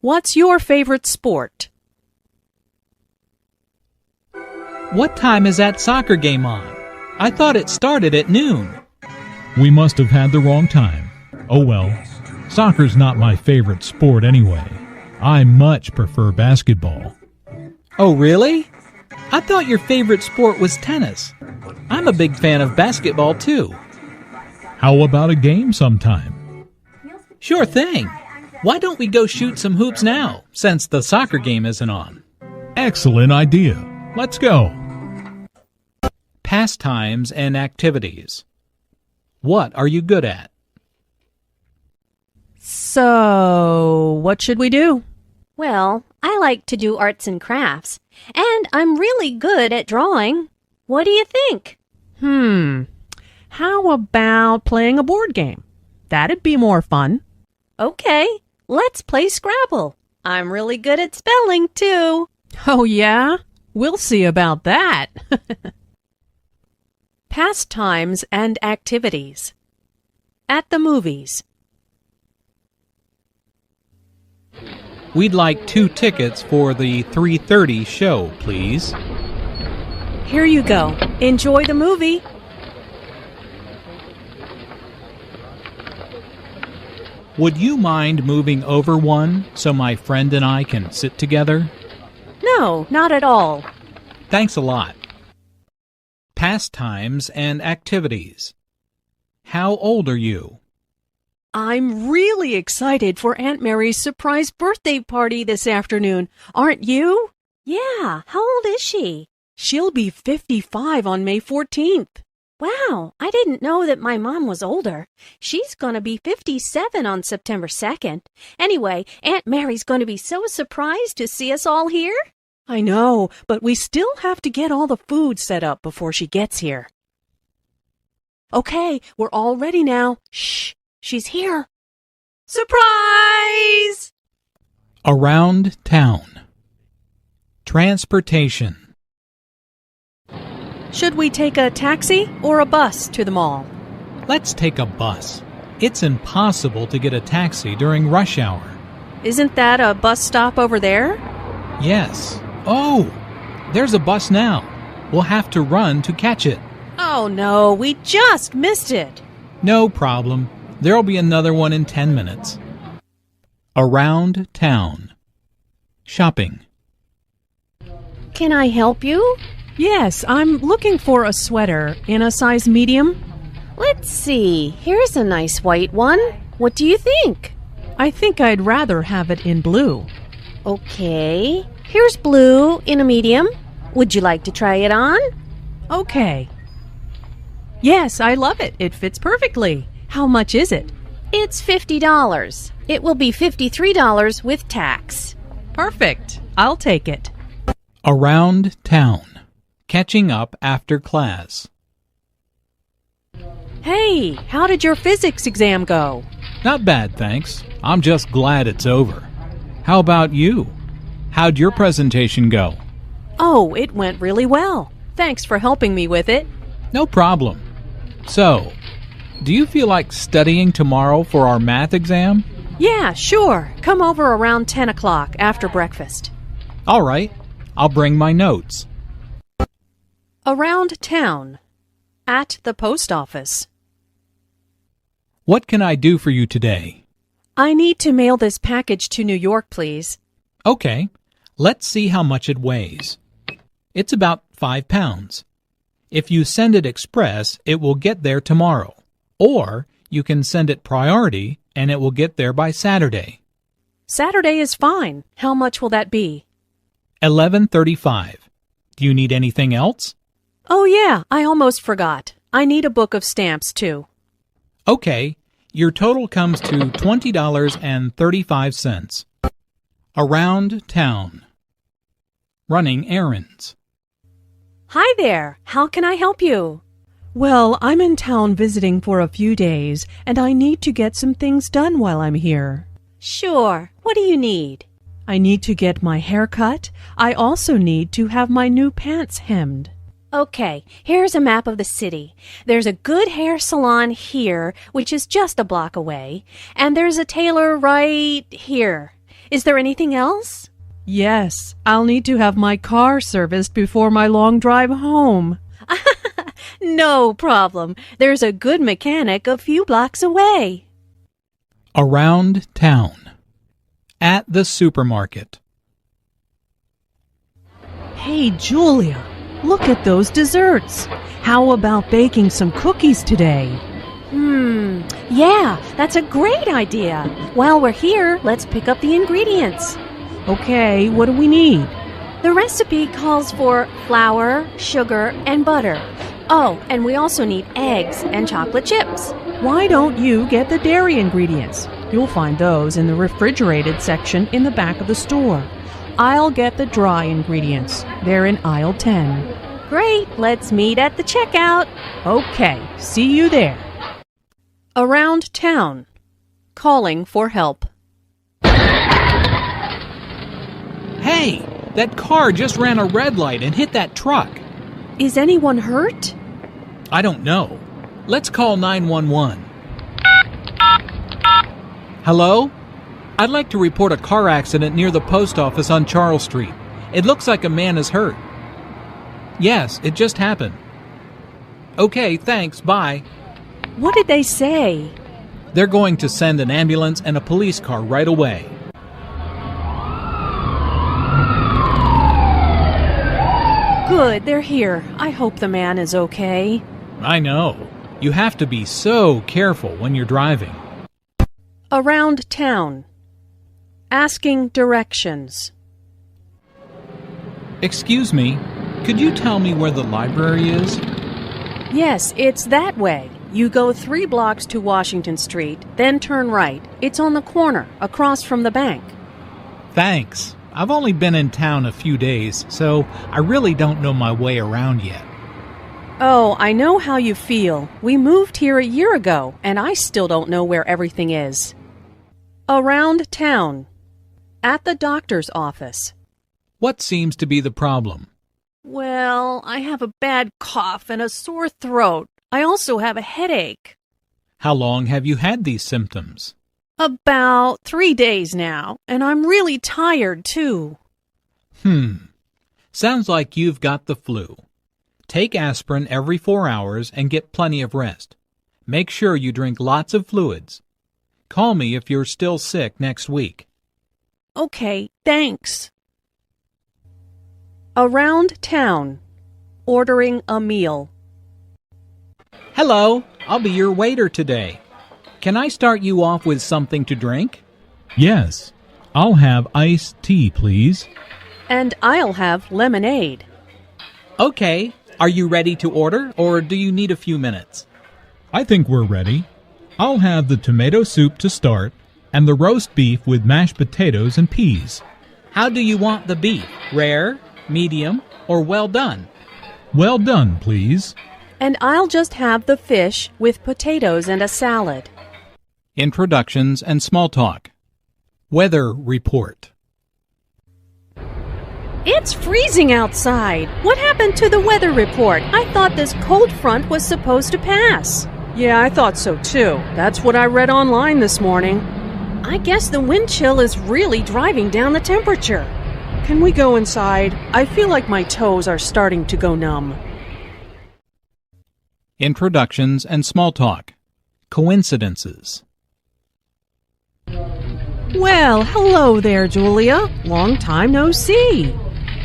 What's your favorite sport? What time is that soccer game on? I thought it started at noon. We must have had the wrong time. Oh well, soccer's not my favorite sport anyway. I much prefer basketball. Oh, really? I thought your favorite sport was tennis. I'm a big fan of basketball, too. How about a game sometime? Sure thing. Why don't we go shoot some hoops now, since the soccer game isn't on? Excellent idea. Let's go. Pastimes and activities. What are you good at? So, what should we do? Well, I like to do arts and crafts, and I'm really good at drawing. What do you think? How about playing a board game? That'd be more fun. Okay, let's play Scrabble. I'm really good at spelling, too. Oh, yeah? We'll see about that. Pastimes and activities. At the movies. We'd like 2 tickets for the 3:30 show, please. Here you go. Enjoy the movie. Would you mind moving over one so my friend and I can sit together? No, not at all. Thanks a lot. Pastimes and activities. How old are you? I'm really excited for Aunt Mary's surprise birthday party this afternoon. Aren't you? Yeah, how old is she? She'll be 55 on May 14th. Wow, I didn't know that my mom was older. She's going to be 57 on September 2nd. Anyway, Aunt Mary's going to be so surprised to see us all here. I know, but we still have to get all the food set up before she gets here. Okay, we're all ready now. Shh, she's here. Surprise! Around town. Transportation. Should we take a taxi or a bus to the mall? Let's take a bus. It's impossible to get a taxi during rush hour. Isn't that a bus stop over there? Yes. Oh, there's a bus now. We'll have to run to catch it. Oh no, we just missed it. No problem. There'll be another one in 10 minutes. Around town. Shopping. Can I help you? Yes, I'm looking for a sweater in a size medium. Let's see. Here's a nice white one. What do you think? I think I'd rather have it in blue. Okay. Here's blue in a medium. Would you like to try it on? Okay. Yes, I love it. It fits perfectly. How much is it? It's $50. It will be $53 with tax. Perfect. I'll take it. Around town. Catching up after class. Hey, how did your physics exam go? Not bad, thanks. I'm just glad it's over. How about you? How'd your presentation go? Oh, it went really well. Thanks for helping me with it. No problem. So, do you feel like studying tomorrow for our math exam? Yeah, sure. Come over around 10 o'clock after breakfast. All right. I'll bring my notes. Around town. At the post office. What can I do for you today? I need to mail this package to New York, please. Okay. Let's see how much it weighs. It's about 5 pounds. If you send it express, it will get there tomorrow. Or you can send it priority and it will get there by Saturday. Saturday is fine. How much will that be? $11.35. Do you need anything else? Oh yeah, I almost forgot. I need a book of stamps too. Okay, your total comes to $20.35. Around town. Running errands. Hi there. How can I help you? Well, I'm in town visiting for a few days, and I need to get some things done while I'm here. Sure. What do you need? I need to get my hair cut. I also need to have my new pants hemmed. Okay, here's a map of the city. There's a good hair salon here, which is just a block away, and there's a tailor right here. Is there anything else? Yes, I'll need to have my car serviced before my long drive home. No problem. There's a good mechanic a few blocks away. Around town. At the supermarket. Hey, Julia, look at those desserts. How about baking some cookies today? Yeah, that's a great idea. While we're here, let's pick up the ingredients. Okay, what do we need? The recipe calls for flour, sugar, and butter. Oh, and we also need eggs and chocolate chips. Why don't you get the dairy ingredients? You'll find those in the refrigerated section in the back of the store. I'll get the dry ingredients. They're in aisle 10. Great, let's meet at the checkout. Okay, see you there. Around town. Calling for help. Hey, that car just ran a red light and hit that truck. Is anyone hurt? I don't know. Let's call 911. Hello? I'd like to report a car accident near the post office on Charles Street. It looks like a man is hurt. Yes, it just happened. Okay, thanks, bye. What did they say? They're going to send an ambulance and a police car right away. Good, they're here. I hope the man is okay. I know. You have to be so careful when you're driving. Around town. Asking directions. Excuse me, could you tell me where the library is? Yes, it's that way. You go 3 blocks to Washington Street, then turn right. It's on the corner, across from the bank. Thanks. I've only been in town a few days, so I really don't know my way around yet. Oh, I know how you feel. We moved here a year ago, and I still don't know where everything is. Around town. At the doctor's office. What seems to be the problem? Well, I have a bad cough and a sore throat. I also have a headache. How long have you had these symptoms? About 3 days now, and I'm really tired, too. Sounds like you've got the flu. Take aspirin every 4 hours and get plenty of rest. Make sure you drink lots of fluids. Call me if you're still sick next week. Okay, thanks. Around town. Ordering a meal. Hello, I'll be your waiter today. Can I start you off with something to drink? Yes. I'll have iced tea, please. And I'll have lemonade. Okay, are you ready to order, or do you need a few minutes? I think we're ready. I'll have the tomato soup to start, and the roast beef with mashed potatoes and peas. How do you want the beef? Rare, medium, or well done? Well done, please. And I'll just have the fish with potatoes and a salad. Introductions and small talk. Weather report. It's freezing outside. What happened to the weather report? I thought this cold front was supposed to pass. Yeah, I thought so too. That's what I read online this morning. I guess the wind chill is really driving down the temperature. Can we go inside? I feel like my toes are starting to go numb. Introductions and small talk. Coincidences. Well, hello there, Julia. Long time no see.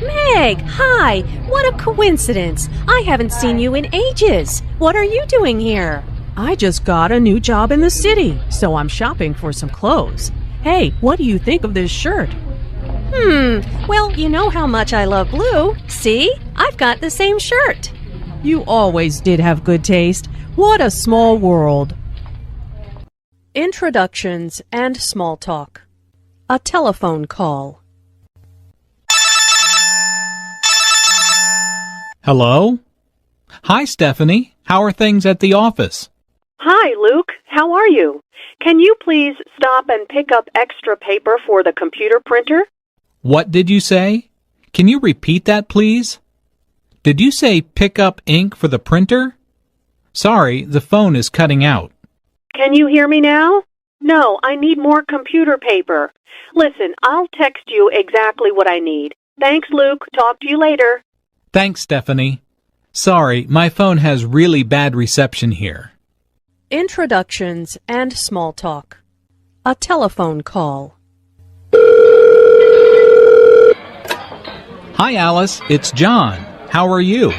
Meg, hi! What a coincidence! I haven't seen you in ages. What are you doing here? I just got a new job in the city, so I'm shopping for some clothes. Hey, what do you think of this shirt? Well, you know how much I love blue. See? I've got the same shirt. You always did have good taste. What a small world. Introductions and small talk. A telephone call. Hello? Hi, Stephanie. How are things at the office? Hi, Luke. How are you? Can you please stop and pick up extra paper for the computer printer? What did you say? Can you repeat that, please? Did you say pick up ink for the printer? Sorry, the phone is cutting out. Can you hear me now? No, I need more computer paper. Listen, I'll text you exactly what I need. Thanks, Luke. Talk to you later. Thanks, Stephanie. Sorry, my phone has really bad reception here. Introductions and small talk. A telephone call. Hi, Alice. It's John. How are you?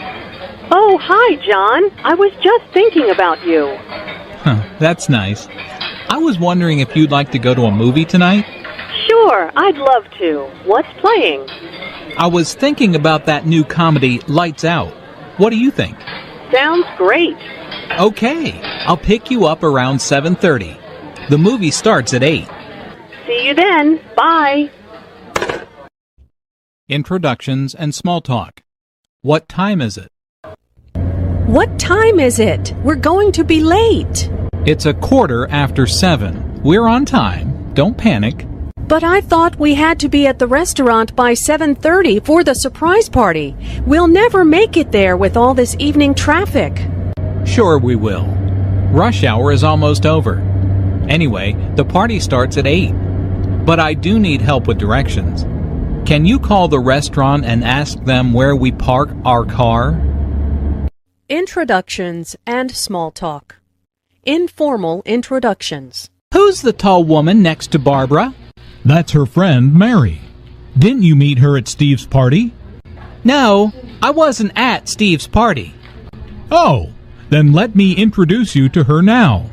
Oh, hi, John. I was just thinking about you. That's nice. I was wondering if you'd like to go to a movie tonight? Sure, I'd love to. What's playing? I was thinking about that new comedy, Lights Out. What do you think? Sounds great. Okay, I'll pick you up around 7:30. The movie starts at 8. See you then. Bye. Introductions and small talk. What time is it? What time is it? We're going to be late. It's 7:15. We're on time. Don't panic. But I thought we had to be at the restaurant by 7:30 for the surprise party. We'll never make it there with all this evening traffic. Sure we will. Rush hour is almost over. Anyway, the party starts at 8. But I do need help with directions. Can you call the restaurant and ask them where we park our car? Introductions and small talk. Informal introductions. Who's the tall woman next to Barbara? That's her friend, Mary. Didn't you meet her at Steve's party? No, I wasn't at Steve's party. Oh, then let me introduce you to her now.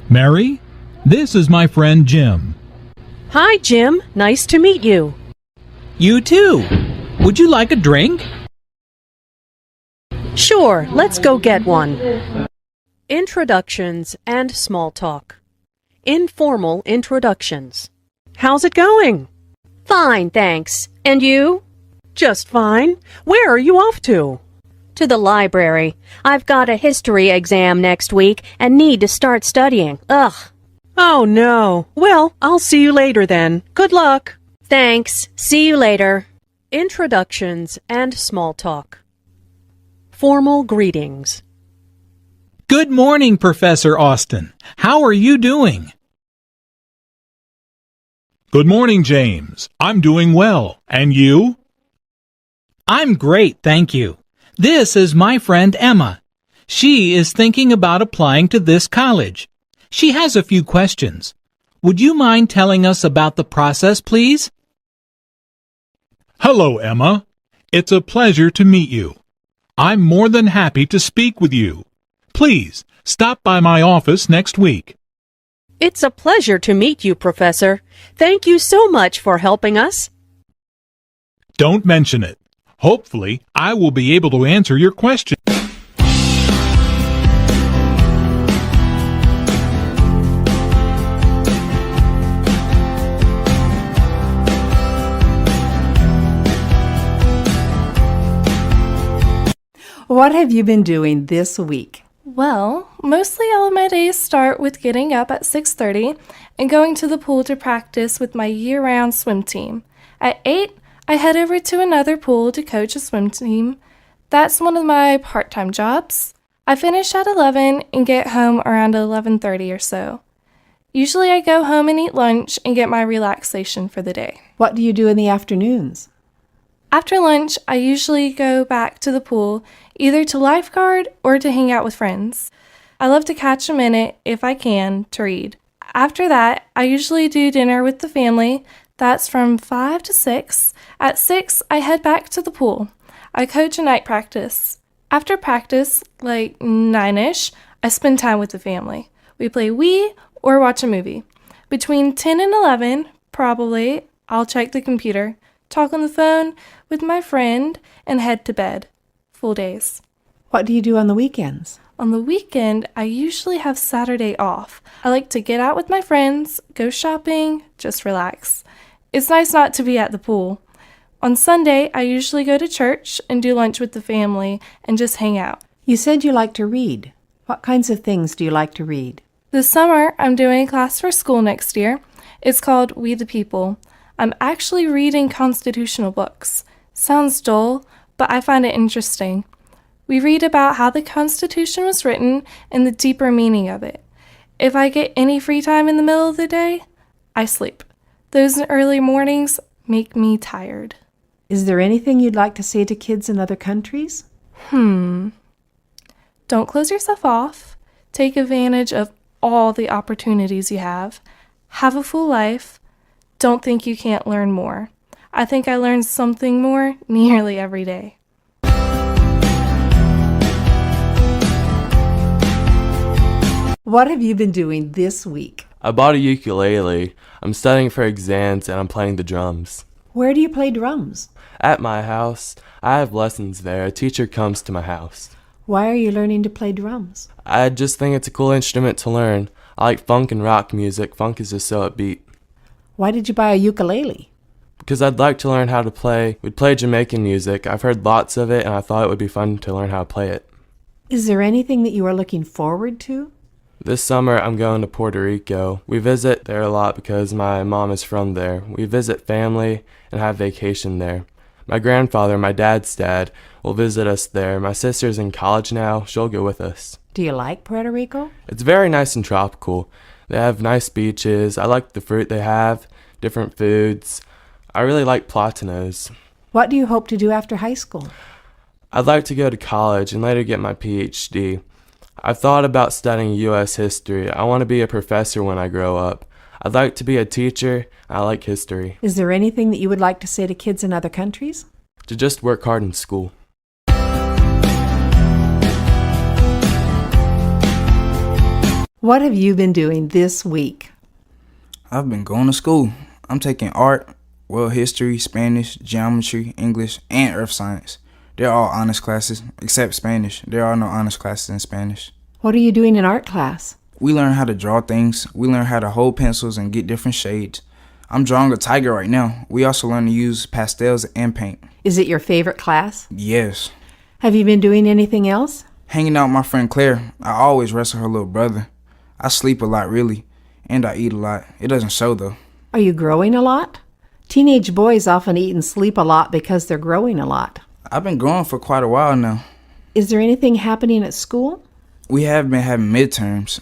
Mary, this is my friend Jim. Hi, Jim. Nice to meet you. You too. Would you like a drink? Sure, let's go get one. Introductions and small talk. Informal introductions. How's it going? Fine, thanks. And you? Just fine. Where are you off to? To the library. I've got a history exam next week and need to start studying. Ugh. Oh, no. Well, I'll see you later then. Good luck. Thanks. See you later. Introductions and small talk. Formal greetings. Good morning, Professor Austin. How are you doing? Good morning, James. I'm doing well. And you? I'm great, thank you. This is my friend Emma. She is thinking about applying to this college. She has a few questions. Would you mind telling us about the process, please? Hello, Emma. It's a pleasure to meet you. I'm more than happy to speak with you. Please, stop by my office next week. It's a pleasure to meet you, Professor. Thank you so much for helping us. Don't mention it. Hopefully, I will be able to answer your question. What have you been doing this week? Well, mostly all of my days start with getting up at 6:30 and going to the pool to practice with my year-round swim team. At 8, I head over to another pool to coach a swim team. That's one of my part-time jobs. I finish at 11 and get home around 11:30 or so. Usually I go home and eat lunch and get my relaxation for the day. What do you do in the afternoons? After lunch, I usually go back to the pool, either to lifeguard or to hang out with friends. I love to catch a minute, if I can, to read. After that, I usually do dinner with the family. That's from 5 to 6. At 6, I head back to the pool. I coach a night practice. After practice, like 9-ish, I spend time with the family. We play Wii or watch a movie. Between 10 and 11, probably, I'll check the computer, talk on the phone with my friend, and head to bed. Full days. What do you do on the weekends? On the weekend, I usually have Saturday off. I like to get out with my friends, go shopping, just relax. It's nice not to be at the pool. On Sunday, I usually go to church and do lunch with the family and just hang out. You said you like to read. What kinds of things do you like to read? This summer, I'm doing a class for school next year. It's called We the People. I'm actually reading constitutional books. Sounds dull, but I find it interesting. We read about how the Constitution was written and the deeper meaning of it. If I get any free time in the middle of the day, I sleep. Those early mornings make me tired. Is there anything you'd like to say to kids in other countries? Don't close yourself off. Take advantage of all the opportunities you have. Have a full life. Don't think you can't learn more. I think I learn something more nearly every day. What have you been doing this week? I bought a ukulele. I'm studying for exams and I'm playing the drums. Where do you play drums? At my house. I have lessons there. A teacher comes to my house. Why are you learning to play drums? I just think it's a cool instrument to learn. I like funk and rock music. Funk is just so upbeat. Why did you buy a ukulele? Because I'd like to learn how to play. We'd play Jamaican music. I've heard lots of it and I thought it would be fun to learn how to play it. Is there anything that you are looking forward to? This summer, I'm going to Puerto Rico. We visit there a lot because my mom is from there. We visit family and have vacation there. My grandfather, my dad's dad, will visit us there. My sister's in college now. She'll go with us. Do you like Puerto Rico? It's very nice and tropical. They have nice beaches. I like the fruit they have, different foods. I really like platanos. What do you hope to do after high school? I'd like to go to college and later get my PhD. I've thought about studying U.S. history. I want to be a professor when I grow up. I'd like to be a teacher. I like history. Is there anything that you would like to say to kids in other countries? To just work hard in school. What have you been doing this week? I've been going to school. I'm taking art, world history, Spanish, geometry, English, and earth science. They're all honors classes, except Spanish. There are no honors classes in Spanish. What are you doing in art class? We learn how to draw things. We learn how to hold pencils and get different shades. I'm drawing a tiger right now. We also learn to use pastels and paint. Is it your favorite class? Yes. Have you been doing anything else? Hanging out with my friend Claire. I always wrestle her little brother. I sleep a lot, really, and I eat a lot. It doesn't show, though. Are you growing a lot? Teenage boys often eat and sleep a lot because they're growing a lot. I've been growing for quite a while now. Is there anything happening at school? We have been having midterms.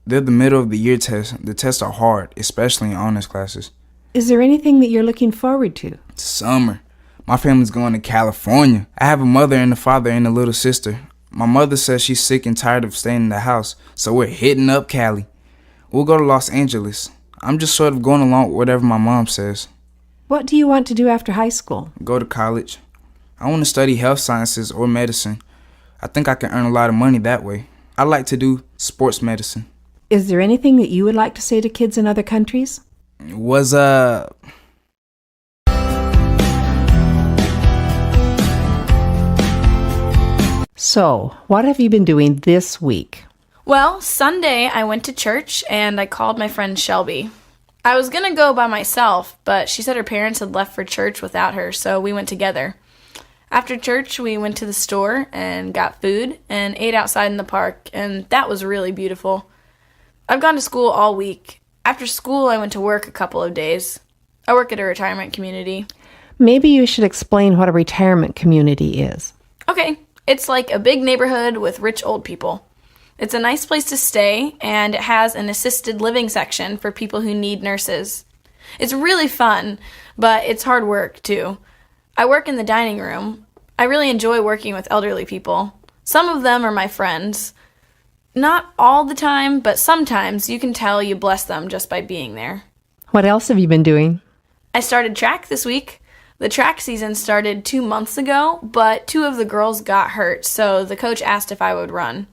They're the middle of the year tests. The tests are hard, especially in honors classes. Is there anything that you're looking forward to? Summer. My family's going to California. I have a mother and a father and a little sister. My mother says she's sick and tired of staying in the house, so we're hitting up Cali. We'll go to Los Angeles. I'm just sort of going along with whatever my mom says. What do you want to do after high school? Go to college. I want to study health sciences or medicine. I think I can earn a lot of money that way. I like to do sports medicine. Is there anything that you would like to say to kids in other countries? What's up? So, what have you been doing this week? Well, Sunday I went to church and I called my friend Shelby. I was going to go by myself, but she said her parents had left for church without her, so we went together. After church, we went to the store and got food and ate outside in the park, and that was really beautiful. I've gone to school all week. After school, I went to work a couple of days. I work at a retirement community. Maybe you should explain what a retirement community is. Okay, it's like a big neighborhood with rich old people. It's a nice place to stay, and it has an assisted living section for people who need nurses. It's really fun, but it's hard work, too. I work in the dining room. I really enjoy working with elderly people. Some of them are my friends. Not all the time, but sometimes you can tell you bless them just by being there. What else have you been doing? I started track this week. The track season started 2 months ago, but 2 of the girls got hurt, so the coach asked if I would run.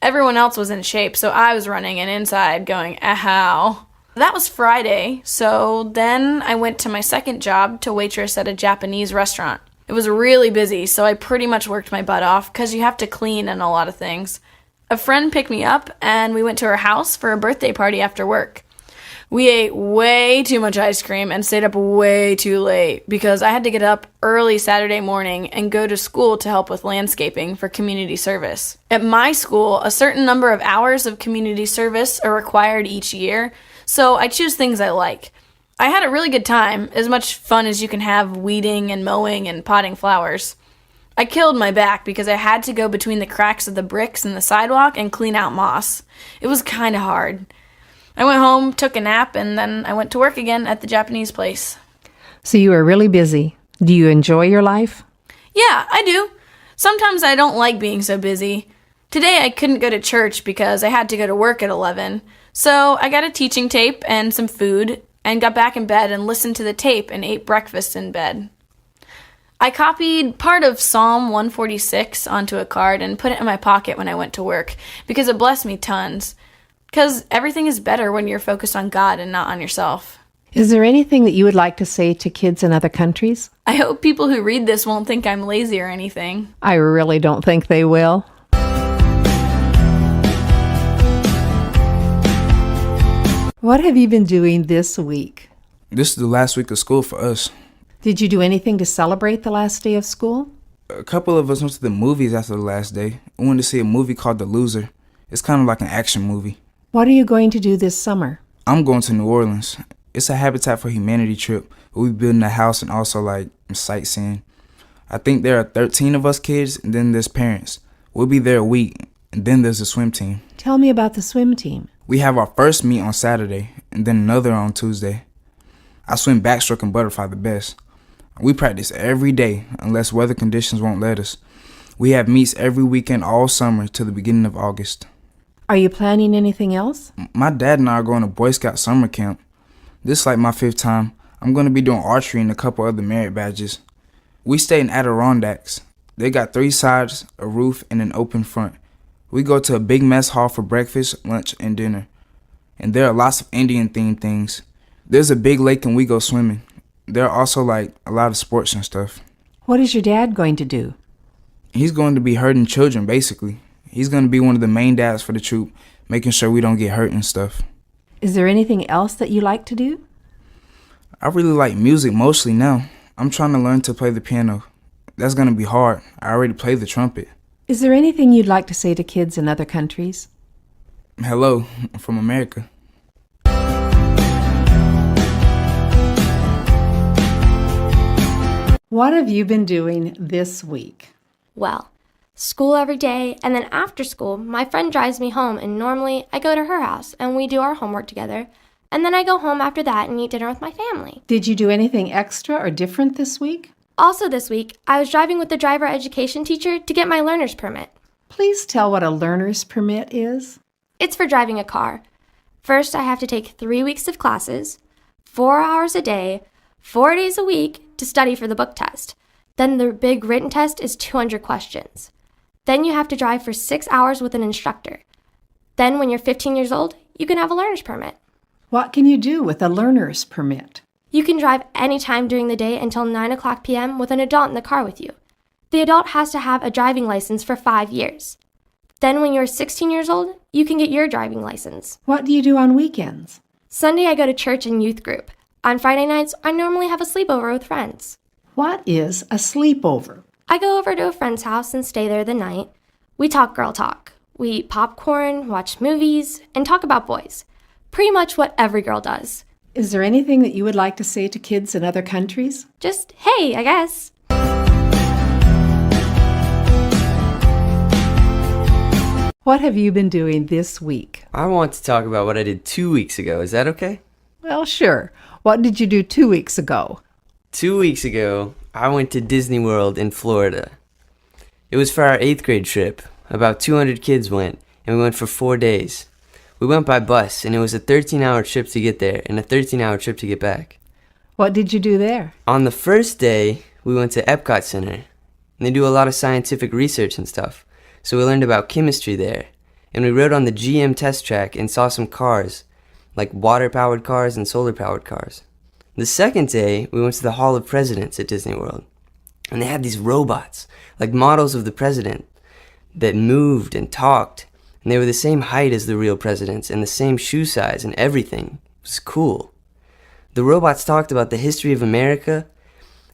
Everyone else was in shape, so I was running and inside going, ow. That was Friday, so then I went to my second job to waitress at a Japanese restaurant. It was really busy, so I pretty much worked my butt off because you have to clean and a lot of things. A friend picked me up, and we went to her house for a birthday party after work. We ate way too much ice cream and stayed up way too late because I had to get up early Saturday morning and go to school to help with landscaping for community service. At my school, a certain number of hours of community service are required each year, so I choose things I like. I had a really good time, as much fun as you can have weeding and mowing and potting flowers. I killed my back because I had to go between the cracks of the bricks in the sidewalk and clean out moss. It was kind of hard. I went home, took a nap, and then I went to work again at the Japanese place. So you were really busy. Do you enjoy your life? Yeah, I do. Sometimes I don't like being so busy. Today I couldn't go to church because I had to go to work at 11. So I got a teaching tape and some food. and got back in bed and listened to the tape and ate breakfast in bed. I copied part of Psalm 146 onto a card and put it in my pocket when I went to work because it blessed me tons. Because everything is better when you're focused on God and not on yourself. Is there anything that you would like to say to kids in other countries? I hope people who read this won't think I'm lazy or anything. I really don't think they will. What have you been doing this week? This is the last week of school for us. Did you do anything to celebrate the last day of school? A couple of us went to the movies after the last day. We went to see a movie called The Loser. It's kind of like an action movie. What are you going to do this summer? I'm going to New Orleans. It's a Habitat for Humanity trip. We'll be building a house and also sightseeing. I think there are 13 of us kids and then there's parents. We'll be there a week and then there's a swim team. Tell me about the swim team. We have our first meet on Saturday and then another on Tuesday. I swim backstroke and butterfly the best. We practice every day unless weather conditions won't let us. We have meets every weekend all summer to the beginning of August. Are you planning anything else? My dad and I are going to Boy Scout summer camp. This is like my 5th time. I'm going to be doing archery and a couple other merit badges. We stay in Adirondacks. They got 3 sides, a roof, and an open front. We go to a big mess hall for breakfast, lunch, and dinner. And there are lots of Indian-themed things. There's a big lake and we go swimming. There are also a lot of sports and stuff. What is your dad going to do? He's going to be herding children, basically. He's going to be one of the main dads for the troop, making sure we don't get hurt and stuff. Is there anything else that you like to do? I really like music mostly now. I'm trying to learn to play the piano. That's going to be hard. I already play the trumpet. Is there anything you'd like to say to kids in other countries? Hello, I'm from America. What have you been doing this week? Well, school every day, and then after school, my friend drives me home, and normally I go to her house, and we do our homework together, and then I go home after that and eat dinner with my family. Did you do anything extra or different this week? Also this week, I was driving with the driver education teacher to get my learner's permit. Please tell what a learner's permit is. It's for driving a car. First, I have to take 3 weeks of classes, 4 hours a day, 4 days a week to study for the book test. Then the big written test is 200 questions. Then you have to drive for 6 hours with an instructor. Then when you're 15 years old, you can have a learner's permit. What can you do with a learner's permit? You can drive anytime during the day until 9 o'clock p.m. with an adult in the car with you. The adult has to have a driving license for 5 years. Then when you're 16 years old, you can get your driving license. What do you do on weekends? Sunday I go to church and youth group. On Friday nights, I normally have a sleepover with friends. What is a sleepover? I go over to a friend's house and stay there the night. We talk girl talk. We eat popcorn, watch movies, and talk about boys. Pretty much what every girl does. Is there anything that you would like to say to kids in other countries? Just, hey, I guess. What have you been doing this week? I want to talk about what I did 2 weeks ago. Is that okay? Well, sure. What did you do 2 weeks ago? 2 weeks ago, I went to Disney World in Florida. It was for our 8th grade trip. About 200 kids went, and we went for 4 days. We went by bus, and it was a 13-hour trip to get there and a 13-hour trip to get back. What did you do there? On the first day, we went to Epcot Center, and they do a lot of scientific research and stuff. So we learned about chemistry there, and we rode on the GM test track and saw some cars, like water-powered cars and solar-powered cars. The second day, we went to the Hall of Presidents at Disney World, and they had these robots, like models of the president, that moved and talked, and they were the same height as the real presidents and the same shoe size and everything. It was cool. The robots talked about the history of America.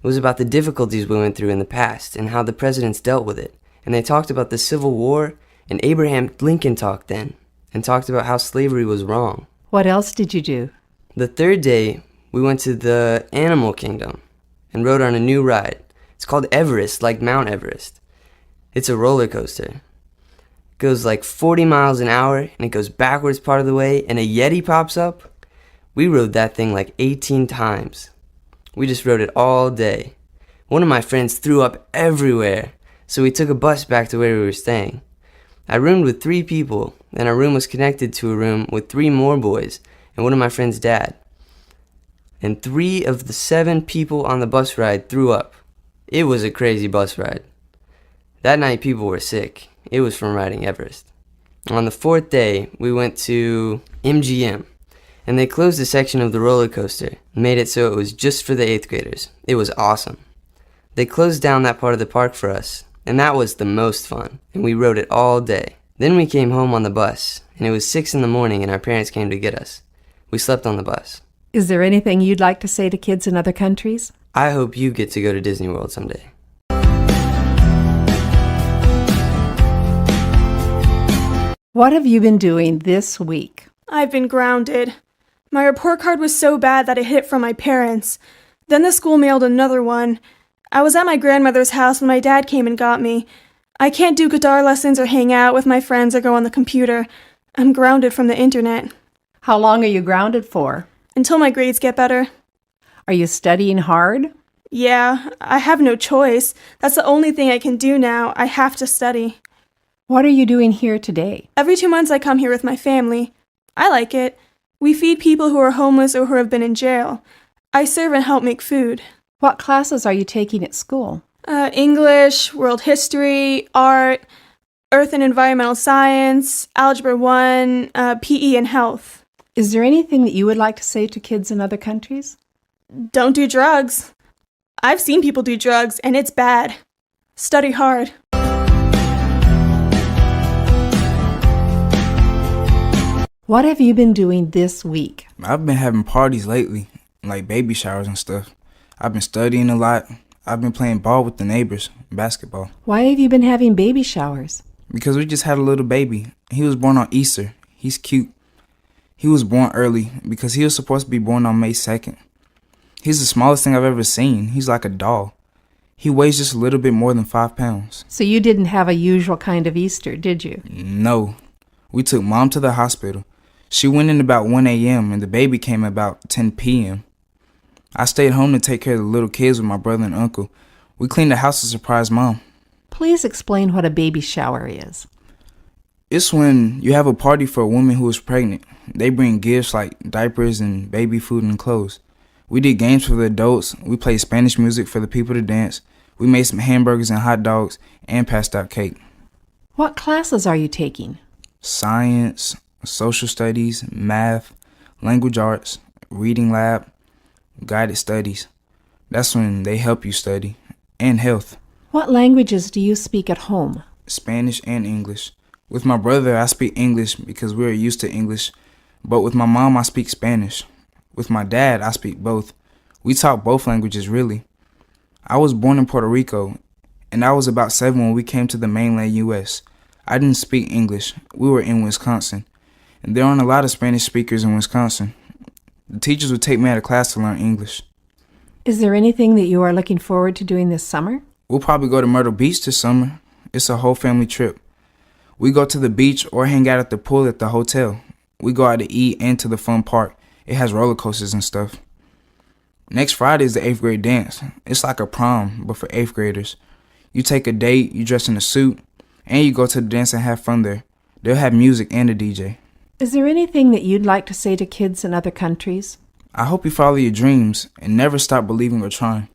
It was about the difficulties we went through in the past and how the presidents dealt with it. And they talked about the Civil War, and Abraham Lincoln talked then, and talked about how slavery was wrong. What else did you do? The third day, we went to the Animal Kingdom and rode on a new ride. It's called Everest, like Mount Everest. It's a roller coaster. It goes like 40 miles an hour, and it goes backwards part of the way, and a Yeti pops up. We rode that thing like 18 times. We just rode it all day. One of my friends threw up everywhere, so we took a bus back to where we were staying. I roomed with 3 people, and our room was connected to a room with 3 more boys and one of my friend's dad. and 3 of the 7 people on the bus ride threw up. It was a crazy bus ride. That night people were sick. It was from riding Everest. On the 4th day, we went to MGM, and they closed a section of the roller coaster and made it so it was just for the 8th graders. It was awesome. They closed down that part of the park for us, and that was the most fun, and we rode it all day. Then we came home on the bus, and it was 6 in the morning and our parents came to get us. We slept on the bus. Is there anything you'd like to say to kids in other countries? I hope you get to go to Disney World someday. What have you been doing this week? I've been grounded. My report card was so bad that it hid from my parents. Then the school mailed another one. I was at my grandmother's house when my dad came and got me. I can't do guitar lessons or hang out with my friends or go on the computer. I'm grounded from the internet. How long are you grounded for? Until my grades get better. Are you studying hard? Yeah, I have no choice. That's the only thing I can do now. I have to study. What are you doing here today? Every 2 months I come here with my family. I like it. We feed people who are homeless or who have been in jail. I serve and help make food. What classes are you taking at school? English, world history, art, earth and environmental science, algebra 1, PE and health. Is there anything that you would like to say to kids in other countries? Don't do drugs. I've seen people do drugs and it's bad. Study hard. What have you been doing this week? I've been having parties lately, like baby showers and stuff. I've been studying a lot. I've been playing ball with the neighbors, basketball. Why have you been having baby showers? Because we just had a little baby. He was born on Easter. He's cute. He was born early because he was supposed to be born on May 2nd. He's the smallest thing I've ever seen. He's like a doll. He weighs just a little bit more than 5 pounds. So you didn't have a usual kind of Easter, did you? No. We took Mom to the hospital. She went in about 1 a.m. and the baby came about 10 p.m. I stayed home to take care of the little kids with my brother and uncle. We cleaned the house to surprise Mom. Please explain what a baby shower is. It's when you have a party for a woman who is pregnant. They bring gifts like diapers and baby food and clothes. We did games for the adults. We played Spanish music for the people to dance. We made some hamburgers and hot dogs and passed out cake. What classes are you taking? Science, social studies, math, language arts, reading lab, guided studies. That's when they help you study. And health. What languages do you speak at home? Spanish and English. With my brother, I speak English because we're used to English. But with my mom, I speak Spanish. With my dad, I speak both. We talk both languages, really. I was born in Puerto Rico, and I was about 7 when we came to the mainland U.S. I didn't speak English. We were in Wisconsin. And there aren't a lot of Spanish speakers in Wisconsin. The teachers would take me out of class to learn English. Is there anything that you are looking forward to doing this summer? We'll probably go to Myrtle Beach this summer. It's a whole family trip. We go to the beach or hang out at the pool at the hotel. We go out to eat and to the fun park. It has roller coasters and stuff. Next Friday is the 8th grade dance. It's like a prom, but for 8th graders. You take a date, you dress in a suit, and you go to the dance and have fun there. They'll have music and a DJ. Is there anything that you'd like to say to kids in other countries? I hope you follow your dreams and never stop believing or trying.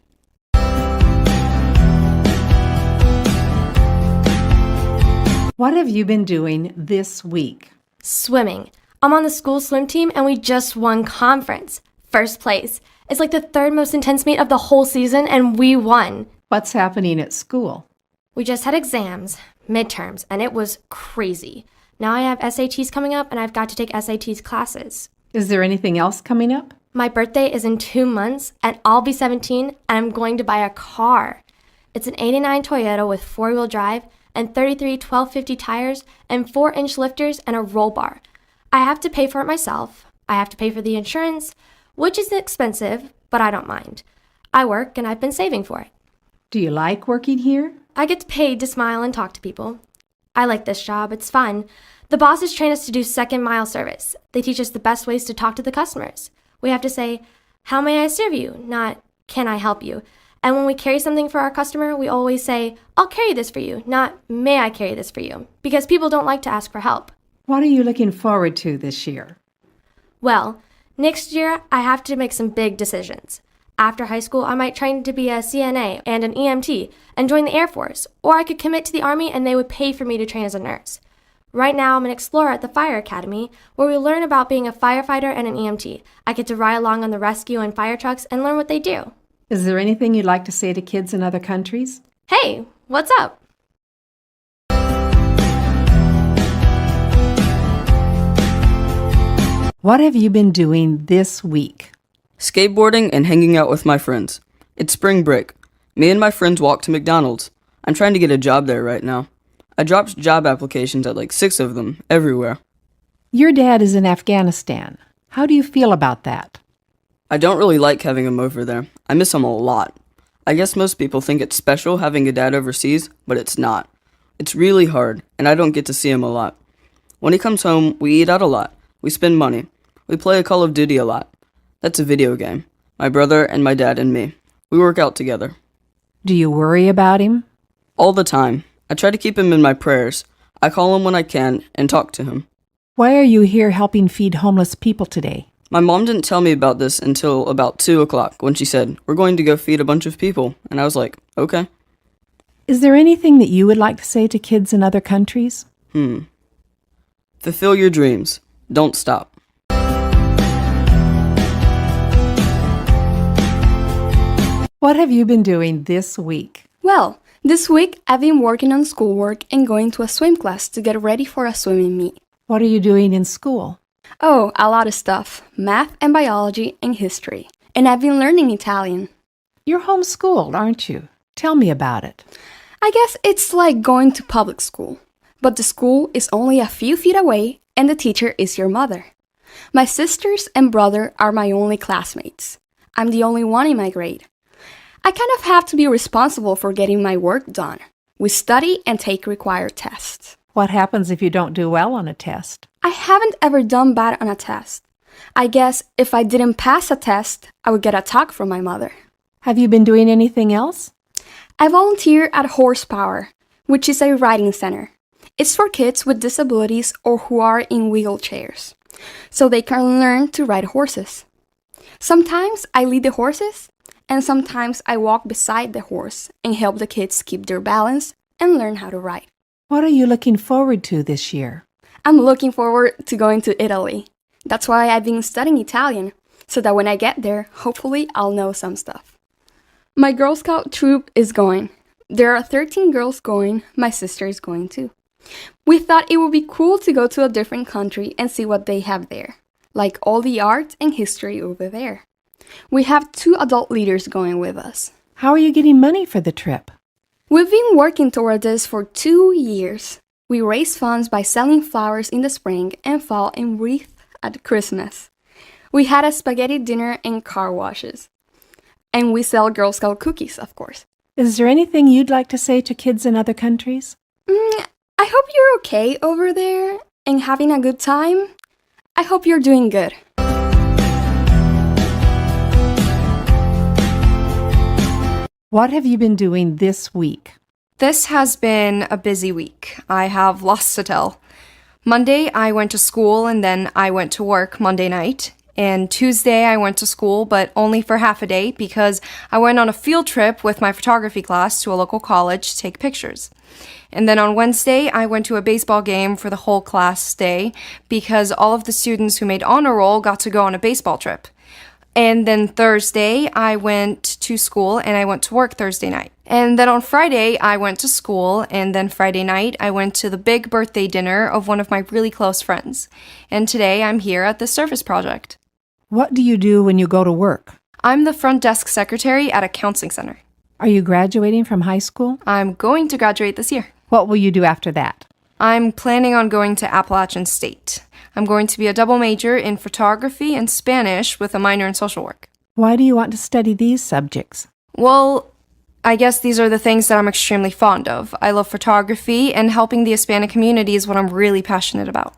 What have you been doing this week? Swimming. I'm on the school swim team and we just won conference. First place. It's like the 3rd most intense meet of the whole season and we won. What's happening at school? We just had exams, midterms, and it was crazy. Now I have SATs coming up and I've got to take SATs classes. Is there anything else coming up? My birthday is in 2 months and I'll be 17 and I'm going to buy a car. It's an 89 Toyota with 4-wheel drive and 33 1250 tires and 4-inch lifters and a roll bar. I have to pay for it myself. I have to pay for the insurance, which is expensive, but I don't mind. I work and I've been saving for it. Do you like working here? I get paid to smile and talk to people. I like this job. It's fun. The bosses train us to do second mile service. They teach us the best ways to talk to the customers. We have to say, "How may I serve you?" not "Can I help you?" And when we carry something for our customer, we always say, "I'll carry this for you," not "May I carry this for you?" because people don't like to ask for help. What are you looking forward to this year? Well, Next year, I have to make some big decisions. After high school, I might train to be a CNA and an EMT and join the Air Force, or I could commit to the Army and they would pay for me to train as a nurse. Right now, I'm an explorer at the Fire Academy, where we learn about being a firefighter and an EMT. I get to ride along on the rescue and fire trucks and learn what they do. Is there anything you'd like to say to kids in other countries? Hey, what's up? What have you been doing this week? Skateboarding and hanging out with my friends. It's spring break. Me and my friends walk to McDonald's. I'm trying to get a job there right now. I dropped job applications at like 6 of them, everywhere. Your dad is in Afghanistan. How do you feel about that? I don't really like having him over there. I miss him a lot. I guess most people think it's special having a dad overseas, but it's not. It's really hard, and I don't get to see him a lot. When he comes home, we eat out a lot. We spend money. We play Call of Duty a lot. That's a video game. My brother and my dad and me. We work out together. Do you worry about him? All the time. I try to keep him in my prayers. I call him when I can and talk to him. Why are you here helping feed homeless people today? My mom didn't tell me about this until about 2 o'clock when she said, "We're going to go feed a bunch of people." And I was like, okay. Is there anything that you would like to say to kids in other countries? Fulfill your dreams. Don't stop. What have you been doing this week? Well, this week I've been working on schoolwork and going to a swim class to get ready for a swimming meet. What are you doing in school? Oh, a lot of stuff. Math and biology and history. And I've been learning Italian. You're homeschooled, aren't you? Tell me about it. I guess it's like going to public school. But the school is only a few feet away and the teacher is your mother. My sisters and brother are my only classmates. I'm the only one in my grade. I kind of have to be responsible for getting my work done. We study and take required tests. What happens if you don't do well on a test? I haven't ever done bad on a test. I guess if I didn't pass a test, I would get a talk from my mother. Have you been doing anything else? I volunteer at Horsepower, which is a riding center. It's for kids with disabilities or who are in wheelchairs, so they can learn to ride horses. Sometimes I lead the horses, and sometimes I walk beside the horse and help the kids keep their balance and learn how to ride. What are you looking forward to this year? I'm looking forward to going to Italy. That's why I've been studying Italian, so that when I get there, hopefully I'll know some stuff. My Girl Scout troop is going. There are 13 girls going. My sister is going too. We thought it would be cool to go to a different country and see what they have there, like all the art and history over there. We have 2 adult leaders going with us. How are you getting money for the trip? We've been working toward this for 2 years. We raise funds by selling flowers in the spring and fall and wreaths at Christmas. We had a spaghetti dinner and car washes. And we sell Girl Scout cookies, of course. Is there anything you'd like to say to kids in other countries? I hope you're okay over there and having a good time. I hope you're doing good. What have you been doing this week? This has been a busy week. I have lots to tell. Monday, I went to school and then I went to work Monday night. And Tuesday, I went to school, but only for half a day because I went on a field trip with my photography class to a local college to take pictures. And then on Wednesday, I went to a baseball game for the whole class day because all of the students who made honor roll got to go on a baseball trip. And then Thursday, I went to school and I went to work Thursday night. And then on Friday, I went to school, and then Friday night, I went to the big birthday dinner of one of my really close friends. And today, I'm here at the service project. What do you do when you go to work? I'm the front desk secretary at a counseling center. Are you graduating from high school? I'm going to graduate this year. What will you do after that? I'm planning on going to Appalachian State. I'm going to be a double major in photography and Spanish with a minor in social work. Why do you want to study these subjects? Well, I guess these are the things that I'm extremely fond of. I love photography, and helping the Hispanic community is what I'm really passionate about.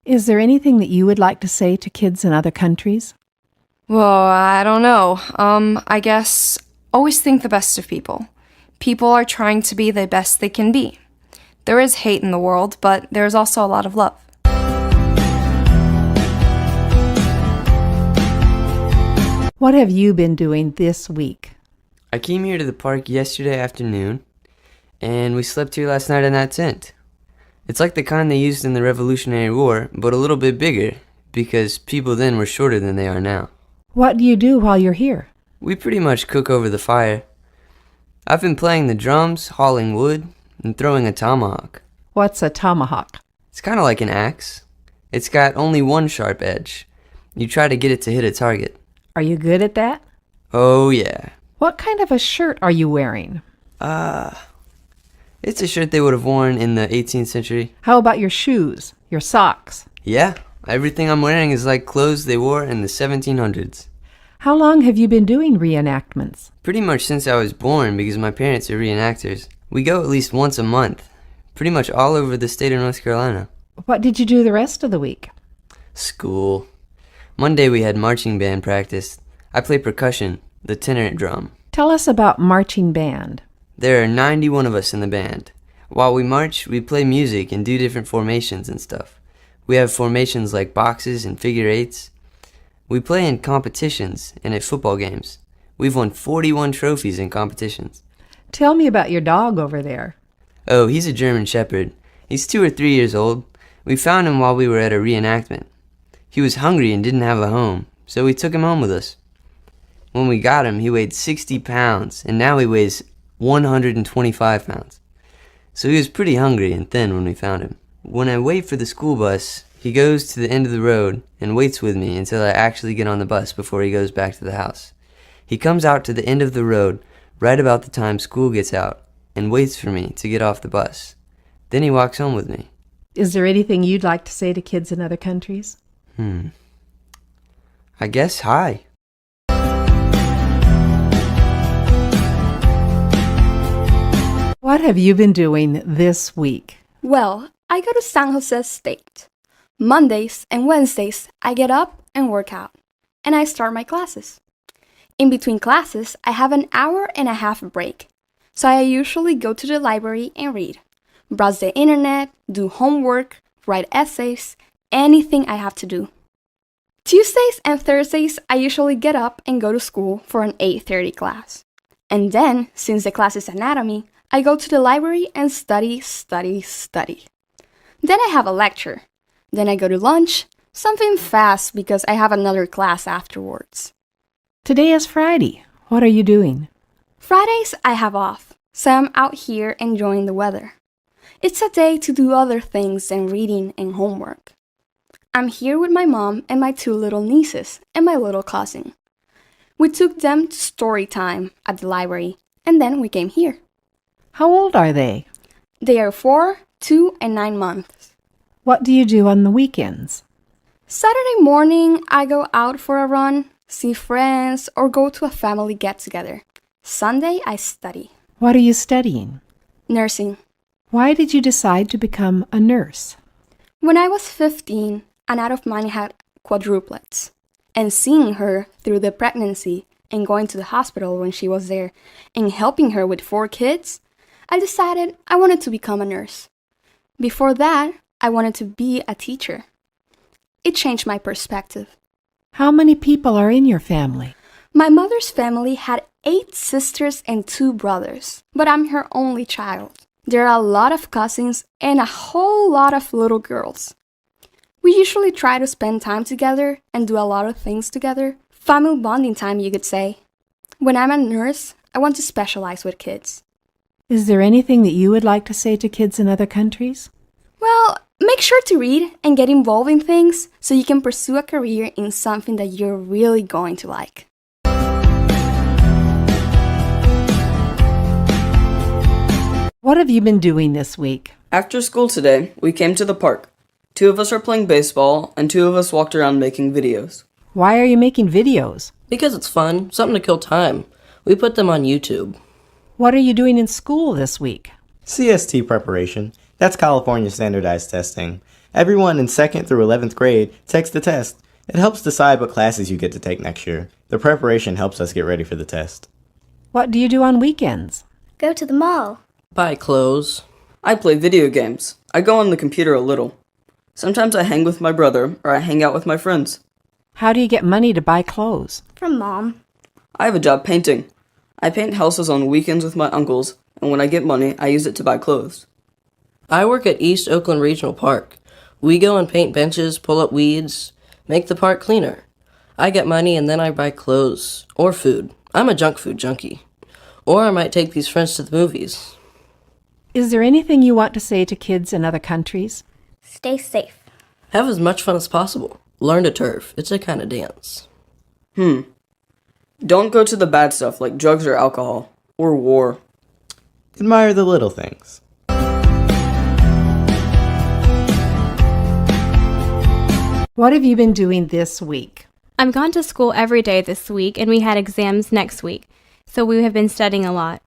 Is there anything that you would like to say to kids in other countries? Well, I don't know. I guess always think the best of people. People are trying to be the best they can be. There is hate in the world, but there is also a lot of love. What have you been doing this week? I came here to the park yesterday afternoon, and we slept here last night in that tent. It's like the kind they used in the Revolutionary War, but a little bit bigger, because people then were shorter than they are now. What do you do while you're here? We pretty much cook over the fire. I've been playing the drums, hauling wood, and throwing a tomahawk. What's a tomahawk? It's kind of like an axe. It's got only one sharp edge. You try to get it to hit a target. Are you good at that? Oh, yeah. What kind of a shirt are you wearing? It's a shirt they would have worn in the 18th century. How about your shoes, your socks? Yeah, everything I'm wearing is like clothes they wore in the 1700s. How long have you been doing reenactments? Pretty much since I was born, because my parents are reenactors. We go at least once a month, pretty much all over the state of North Carolina. What did you do the rest of the week? School. Monday we had marching band practice. I play percussion, the tenor drum. Tell us about marching band. There are 91 of us in the band. While we march, we play music and do different formations and stuff. We have formations like boxes and figure eights. We play in competitions and at football games. We've won 41 trophies in competitions. Tell me about your dog over there. Oh, he's a German Shepherd. He's 2 or 3 years old. We found him while we were at a reenactment. He was hungry and didn't have a home, so we took him home with us. When we got him, he weighed 60 pounds, and now he weighs 125 pounds. So he was pretty hungry and thin when we found him. When I wait for the school bus, he goes to the end of the road and waits with me until I actually get on the bus before he goes back to the house. He comes out to the end of the road right about the time school gets out and waits for me to get off the bus. Then he walks home with me. Is there anything you'd like to say to kids in other countries? I guess hi. What have you been doing this week? Well, I go to San Jose State. Mondays and Wednesdays, I get up and work out, and I start my classes. In between classes, I have an hour and a half break, so I usually go to the library and read, browse the internet, do homework, write essays, anything I have to do. Tuesdays and Thursdays, I usually get up and go to school for an 8:30 class. And then, since the class is anatomy, I go to the library and study. Then I have a lecture. Then I go to lunch, something fast because I have another class afterwards. Today is Friday. What are you doing? Fridays I have off, so I'm out here enjoying the weather. It's a day to do other things than reading and homework. I'm here with my mom and my 2 little nieces and my little cousin. We took them to story time at the library, and then we came here. How old are they? They are 4, 2, and 9 months. What do you do on the weekends? Saturday morning, I go out for a run, see friends, or go to a family get-together. Sunday, I study. What are you studying? Nursing. Why did you decide to become a nurse? When I was 15, an aunt of mine had quadruplets. And seeing her through the pregnancy and going to the hospital when she was there and helping her with 4 kids, I decided I wanted to become a nurse. Before that, I wanted to be a teacher. It changed my perspective. How many people are in your family? My mother's family had 8 sisters and 2 brothers, but I'm her only child. There are a lot of cousins and a whole lot of little girls. We usually try to spend time together and do a lot of things together. Family bonding time, you could say. When I'm a nurse, I want to specialize with kids. Is there anything that you would like to say to kids in other countries? Well, make sure to read and get involved in things so you can pursue a career in something that you're really going to like. What have you been doing this week? After school today, we came to the park. 2 of us are playing baseball, and 2 of us walked around making videos. Why are you making videos? Because it's fun, something to kill time. We put them on YouTube. What are you doing in school this week? CST preparation. That's California standardized testing. Everyone in 2nd through 11th grade takes the test. It helps decide what classes you get to take next year. The preparation helps us get ready for the test. What do you do on weekends? Go to the mall. Buy clothes. I play video games. I go on the computer a little. Sometimes I hang with my brother, or I hang out with my friends. How do you get money to buy clothes? From Mom. I have a job painting. I paint houses on weekends with my uncles, and when I get money, I use it to buy clothes. I work at East Oakland Regional Park. We go and paint benches, pull up weeds, make the park cleaner. I get money and then I buy clothes or food. I'm a junk food junkie. Or I might take these friends to the movies. Is there anything you want to say to kids in other countries? Stay safe. Have as much fun as possible. Learn to turf. It's a kind of dance. Don't go to the bad stuff like drugs or alcohol. Or war. Admire the little things. What have you been doing this week? I've gone to school every day this week, and we had exams next week, so we have been studying a lot.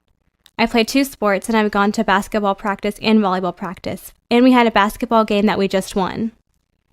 I play 2 sports, and I've gone to basketball practice and volleyball practice, and we had a basketball game that we just won.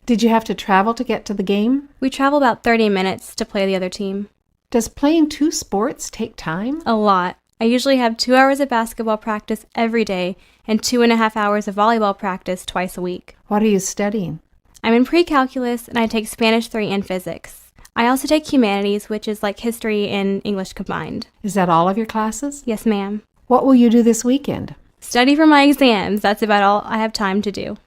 Did you have to travel to get to the game? We travel about 30 minutes to play the other team. Does playing 2 sports take time? A lot. I usually have 2 hours of basketball practice every day and 2.5 hours of volleyball practice twice a week. What are you studying? I'm in pre-calculus, and I take Spanish 3 and physics. I also take humanities, which is like history and English combined. Is that all of your classes? Yes, ma'am. What will you do this weekend? Study for my exams. That's about all I have time to do.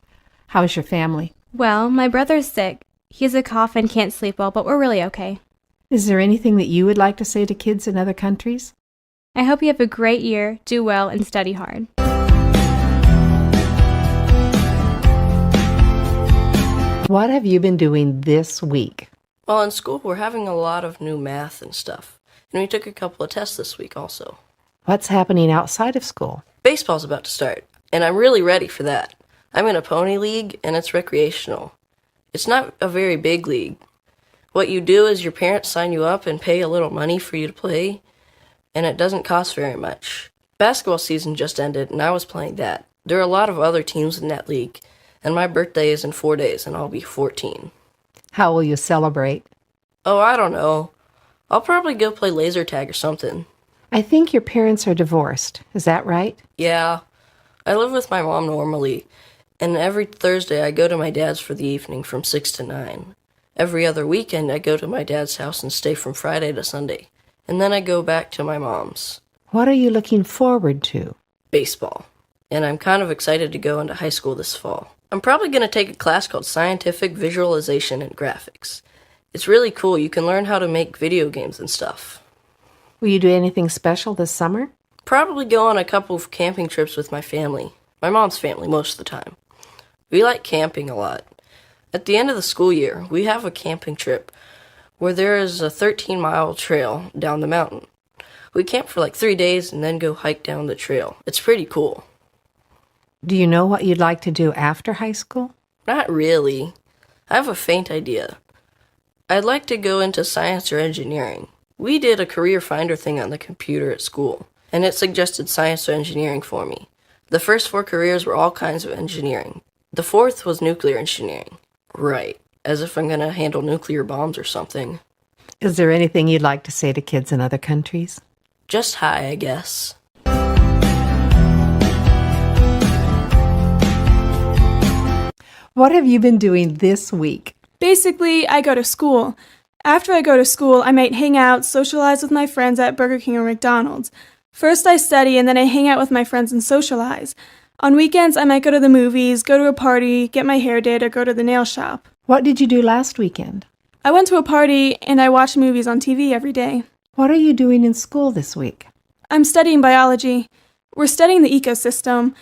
How is your family? Well, my brother's sick. He has a cough and can't sleep well, but we're really okay. Is there anything that you would like to say to kids in other countries? I hope you have a great year, do well, and study hard. What have you been doing this week? Well, in school, we're having a lot of new math and stuff. And we took a couple of tests this week also. What's happening outside of school? Baseball's about to start, and I'm really ready for that. I'm in a pony league, and it's recreational. It's not a very big league. What you do is your parents sign you up and pay a little money for you to play, and it doesn't cost very much. Basketball season just ended, and I was playing that. There are a lot of other teams in that league, and my birthday is in 4 days, and I'll be 14. How will you celebrate? Oh, I don't know. I'll probably go play laser tag or something. I think your parents are divorced. Is that right? Yeah. I live with my mom normally, and every Thursday I go to my dad's for the evening from 6 to 9. Every other weekend I go to my dad's house and stay from Friday to Sunday, and then I go back to my mom's. What are you looking forward to? Baseball. And I'm kind of excited to go into high school this fall. I'm probably going to take a class called Scientific Visualization and Graphics. It's really cool. You can learn how to make video games and stuff. Will you do anything special this summer? Probably go on a couple of camping trips with my family. My mom's family most of the time. We like camping a lot. At the end of the school year, we have a camping trip where there is a 13-mile trail down the mountain. We camp for like 3 days and then go hike down the trail. It's pretty cool. Do you know what you'd like to do after high school? Not really. I have a faint idea. I'd like to go into science or engineering. We did a career finder thing on the computer at school, and it suggested science or engineering for me. The first 4 careers were all kinds of engineering. The 4th was nuclear engineering. Right, as if I'm going to handle nuclear bombs or something. Is there anything you'd like to say to kids in other countries? Just hi, I guess. What have you been doing this week? Basically, I go to school. After I go to school, I might hang out, socialize with my friends at Burger King or McDonald's. First I study, and then I hang out with my friends and socialize. On weekends, I might go to the movies, go to a party, get my hair did, or go to the nail shop. What did you do last weekend? I went to a party, and I watched movies on TV every day. What are you doing in school this week? I'm studying biology. We're studying the ecosystem.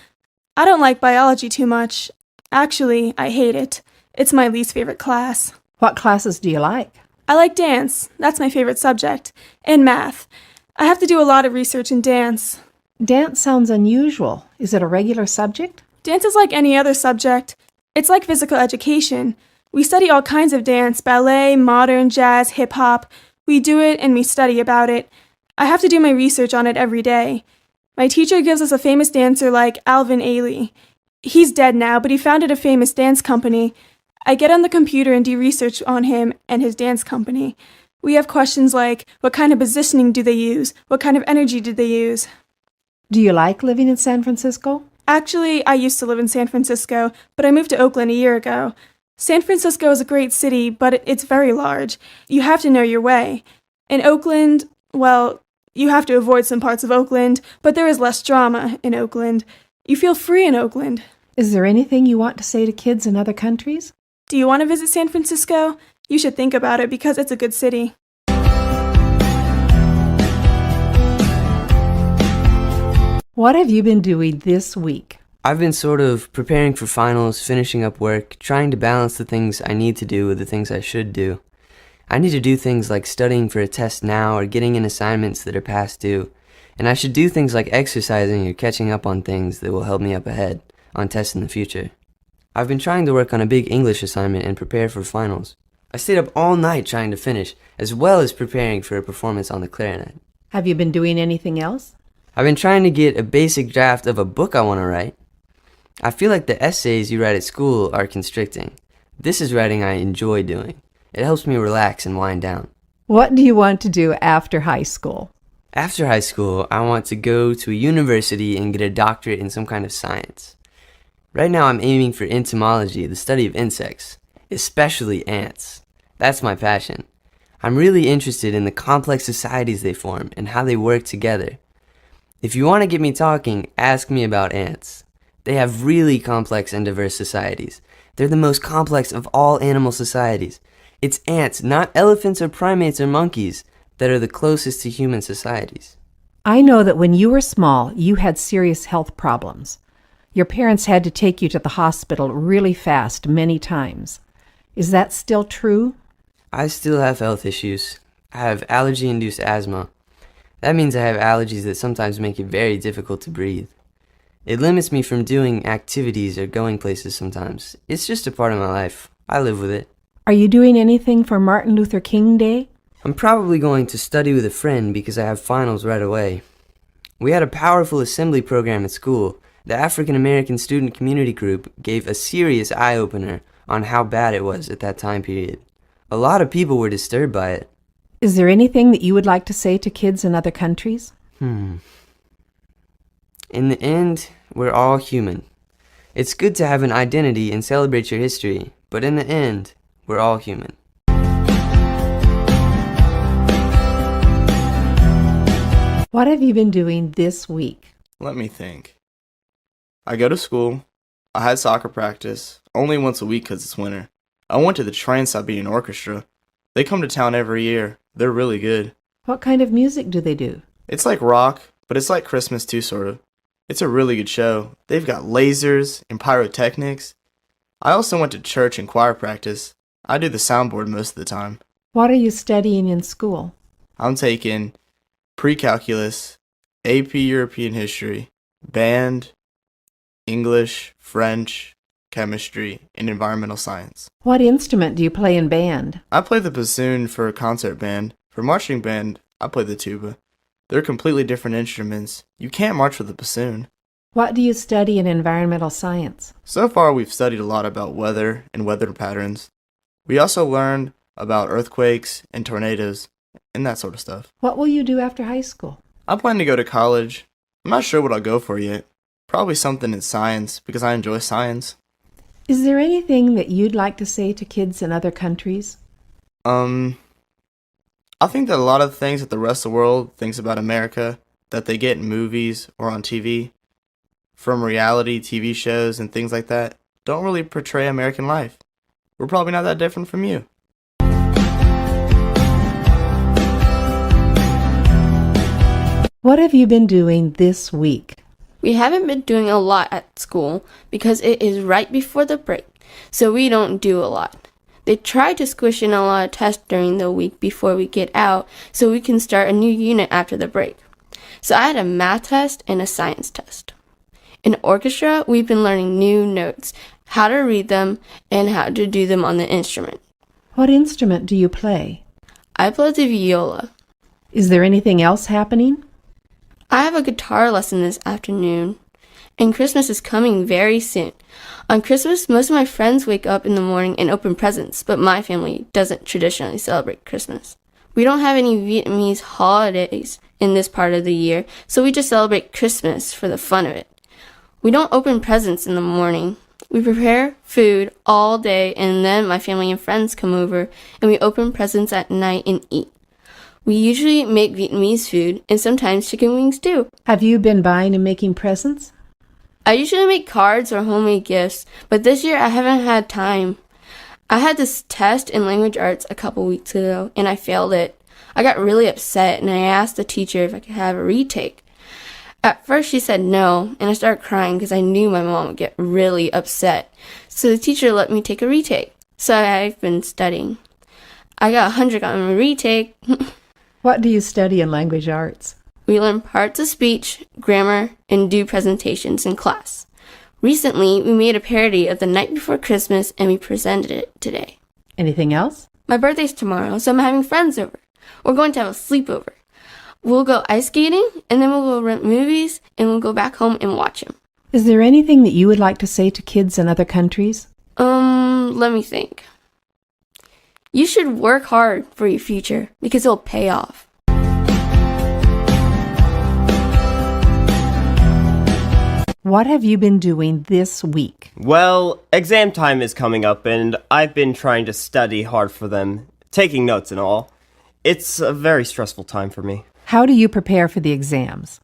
I don't like biology too much. Actually, I hate it. It's my least favorite class. What classes do you like? I like dance. That's my favorite subject. And math. I have to do a lot of research in dance. Dance sounds unusual. Is it a regular subject? Dance is like any other subject. It's like physical education. We study all kinds of dance, ballet, modern, jazz, hip-hop. We do it and we study about it. I have to do my research on it every day. My teacher gives us a famous dancer like Alvin Ailey. He's dead now, but he founded a famous dance company. I get on the computer and do research on him and his dance company. We have questions like, what kind of positioning do they use? What kind of energy did they use? Do you like living in San Francisco? Actually, I used to live in San Francisco, but I moved to Oakland a year ago. San Francisco is a great city, but it's very large. You have to know your way. In Oakland, well, you have to avoid some parts of Oakland, but there is less drama in Oakland. You feel free in Oakland. Is there anything you want to say to kids in other countries? Do you want to visit San Francisco? You should think about it because it's a good city. What have you been doing this week? I've been sort of preparing for finals, finishing up work, trying to balance the things I need to do with the things I should do. I need to do things like studying for a test now or getting in assignments that are past due. And I should do things like exercising or catching up on things that will help me up ahead on tests in the future. I've been trying to work on a big English assignment and prepare for finals. I stayed up all night trying to finish, as well as preparing for a performance on the clarinet. Have you been doing anything else? I've been trying to get a basic draft of a book I want to write. I feel like the essays you write at school are constricting. This is writing I enjoy doing. It helps me relax and wind down. What do you want to do after high school? After high school, I want to go to a university and get a doctorate in some kind of science. Right now I'm aiming for entomology, the study of insects, especially ants. That's my passion. I'm really interested in the complex societies they form and how they work together. If you want to get me talking, ask me about ants. They have really complex and diverse societies. They're the most complex of all animal societies. It's ants, not elephants or primates or monkeys, that are the closest to human societies. I know that when you were small, you had serious health problems. Your parents had to take you to the hospital really fast many times. Is that still true? I still have health issues. I have allergy-induced asthma. That means I have allergies that sometimes make it very difficult to breathe. It limits me from doing activities or going places sometimes. It's just a part of my life. I live with it. Are you doing anything for Martin Luther King Day? I'm probably going to study with a friend because I have finals right away. We had a powerful assembly program at school. The African American Student Community Group gave a serious eye-opener on how bad it was at that time period. A lot of people were disturbed by it. Is there anything that you would like to say to kids in other countries? In the end, we're all human. It's good to have an identity and celebrate your history, but in the end, we're all human. What have you been doing this week? Let me think. I go to school. I had soccer practice, only once a week because it's winter. I went to the Trans-Siberian Orchestra. They come to town every year. They're really good. What kind of music do they do? It's like rock, but it's like Christmas too, sort of. It's a really good show. They've got lasers and pyrotechnics. I also went to church and choir practice. I do the soundboard most of the time. What are you studying in school? I'm taking pre-calculus, AP European history, band, English, French, chemistry, and environmental science. What instrument do you play in band? I play the bassoon for a concert band. For marching band, I play the tuba. They're completely different instruments. You can't march with a bassoon. What do you study in environmental science? So far, we've studied a lot about weather and weather patterns. We also learned about earthquakes and tornadoes and that sort of stuff. What will you do after high school? I plan to go to college. I'm not sure what I'll go for yet. Probably something in science because I enjoy science. Is there anything that you'd like to say to kids in other countries? I think that a lot of the things that the rest of the world thinks about America that they get in movies or on TV, from reality TV shows and things like that, don't really portray American life. We're probably not that different from you. What have you been doing this week? We haven't been doing a lot at school because it is right before the break, so we don't do a lot. They try to squish in a lot of tests during the week before we get out so we can start a new unit after the break. So I had a math test and a science test. In orchestra, we've been learning new notes, how to read them, and how to do them on the instrument. What instrument do you play? I play the viola. Is there anything else happening? I have a guitar lesson this afternoon, and Christmas is coming very soon. On Christmas, most of my friends wake up in the morning and open presents, but my family doesn't traditionally celebrate Christmas. We don't have any Vietnamese holidays in this part of the year, so we just celebrate Christmas for the fun of it. We don't open presents in the morning. We prepare food all day, and then my family and friends come over, and we open presents at night and eat. We usually make Vietnamese food, and sometimes chicken wings too. Have you been buying and making presents? I usually make cards or homemade gifts, but this year I haven't had time. I had this test in language arts a couple weeks ago, and I failed it. I got really upset, and I asked the teacher if I could have a retake. At first she said no, and I started crying because I knew my mom would get really upset. So the teacher let me take a retake. So I've been studying. I got 100 on my retake. What do you study in language arts? We learn parts of speech, grammar, and do presentations in class. Recently, we made a parody of The Night Before Christmas, and we presented it today. Anything else? My birthday's tomorrow, so I'm having friends over. We're going to have a sleepover. We'll go ice skating, and then we'll go rent movies, and we'll go back home and watch them. Is there anything that you would like to say to kids in other countries? Let me think. You should work hard for your future, because it'll pay off. What have you been doing this week? Well, exam time is coming up, and I've been trying to study hard for them, taking notes and all. It's a very stressful time for me. How do you prepare for the exams?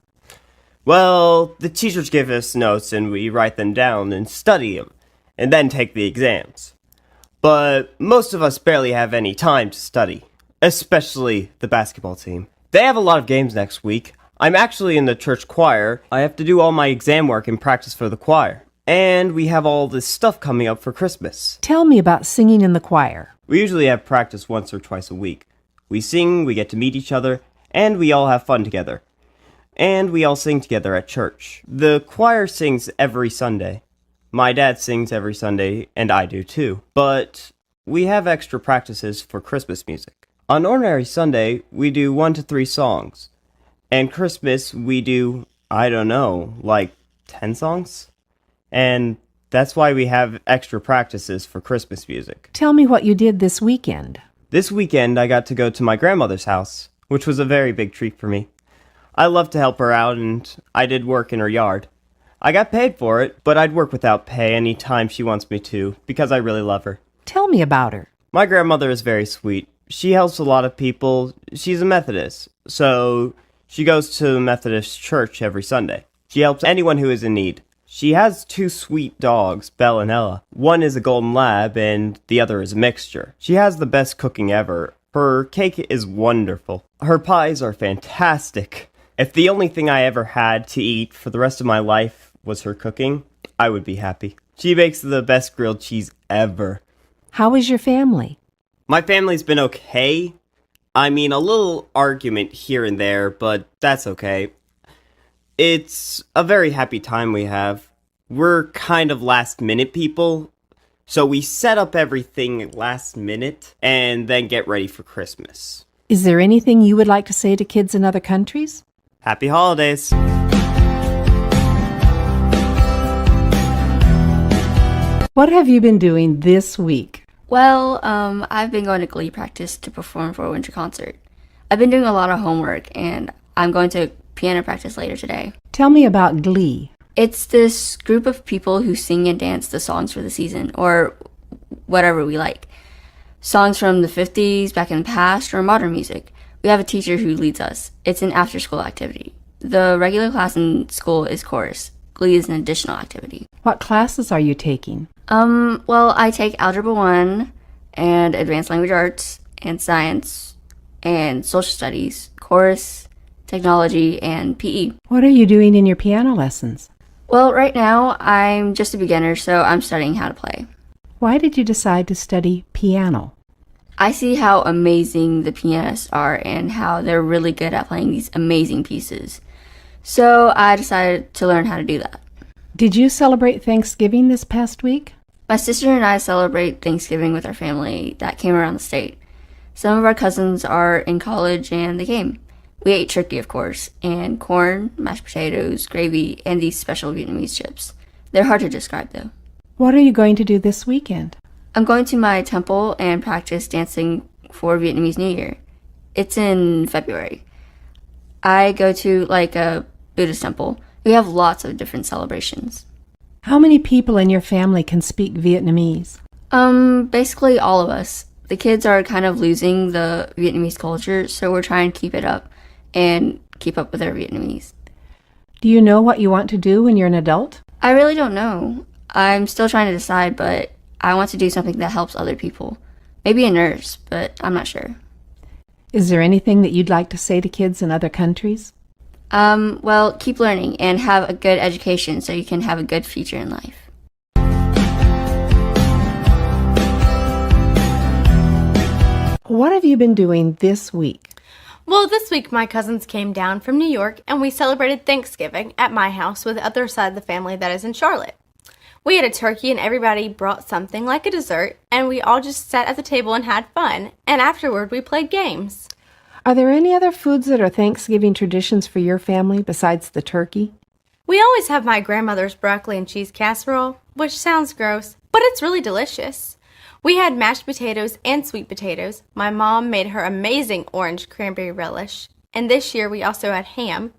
Well, the teachers give us notes and we write them down and study them, and then take the exams. But most of us barely have any time to study, especially the basketball team. They have a lot of games next week. I'm actually in the church choir. I have to do all my exam work and practice for the choir. And we have all this stuff coming up for Christmas. Tell me about singing in the choir. We usually have practice once or twice a week. We sing, we get to meet each other, and we all have fun together. And we all sing together at church. The choir sings every Sunday. My dad sings every Sunday, and I do too. But we have extra practices for Christmas music. On ordinary Sunday, we do 1 to 3 songs. And Christmas, we do, I don't know, like 10 songs? And that's why we have extra practices for Christmas music. Tell me what you did this weekend. This weekend, I got to go to my grandmother's house, which was a very big treat for me. I love to help her out, and I did work in her yard. I got paid for it, but I'd work without pay any time she wants me to, because I really love her. Tell me about her. My grandmother is very sweet. She helps a lot of people. She's a Methodist, so she goes to the Methodist church every Sunday. She helps anyone who is in need. She has 2 sweet dogs, Belle and Ella. One is a golden lab, and the other is a mixture. She has the best cooking ever. Her cake is wonderful. Her pies are fantastic. If the only thing I ever had to eat for the rest of my life was her cooking, I would be happy. She makes the best grilled cheese ever. How is your family? My family's been okay. I mean, a little argument here and there, but that's okay. It's a very happy time we have. We're kind of last-minute people, so we set up everything last minute and then get ready for Christmas. Is there anything you would like to say to kids in other countries? Happy holidays! What have you been doing this week? Well, I've been going to Glee practice to perform for a winter concert. I've been doing a lot of homework, and I'm going to piano practice later today. Tell me about Glee. It's this group of people who sing and dance the songs for the season, or whatever we like. Songs from the 50s, back in the past, or modern music. We have a teacher who leads us. It's an after-school activity. The regular class in school is chorus. Glee is an additional activity. What classes are you taking? Well, I take Algebra 1, and Advanced Language Arts, and Science, and Social Studies, Chorus, Technology, and PE. What are you doing in your piano lessons? Well, right now, I'm just a beginner, so I'm studying how to play. Why did you decide to study piano? I see how amazing the pianists are and how they're really good at playing these amazing pieces. So I decided to learn how to do that. Did you celebrate Thanksgiving this past week? My sister and I celebrate Thanksgiving with our family that came around the state. Some of our cousins are in college and they came. We ate turkey, of course, and corn, mashed potatoes, gravy, and these special Vietnamese chips. They're hard to describe, though. What are you going to do this weekend? I'm going to my temple and practice dancing for Vietnamese New Year. It's in February. I go to, a Buddhist temple. We have lots of different celebrations. How many people in your family can speak Vietnamese? Basically all of us. The kids are kind of losing the Vietnamese culture, so we're trying to keep it up and keep up with their Vietnamese. Do you know what you want to do when you're an adult? I really don't know. I'm still trying to decide, but I want to do something that helps other people. Maybe a nurse, but I'm not sure. Is there anything that you'd like to say to kids in other countries? Well, keep learning and have a good education so you can have a good future in life. What have you been doing this week? Well, this week my cousins came down from New York and we celebrated Thanksgiving at my house with the other side of the family that is in Charlotte. We had a turkey and everybody brought something like a dessert and we all just sat at the table and had fun, and afterward we played games. Are there any other foods that are Thanksgiving traditions for your family besides the turkey? We always have my grandmother's broccoli and cheese casserole, which sounds gross, but it's really delicious. We had mashed potatoes and sweet potatoes. My mom made her amazing orange cranberry relish. And this year we also had ham,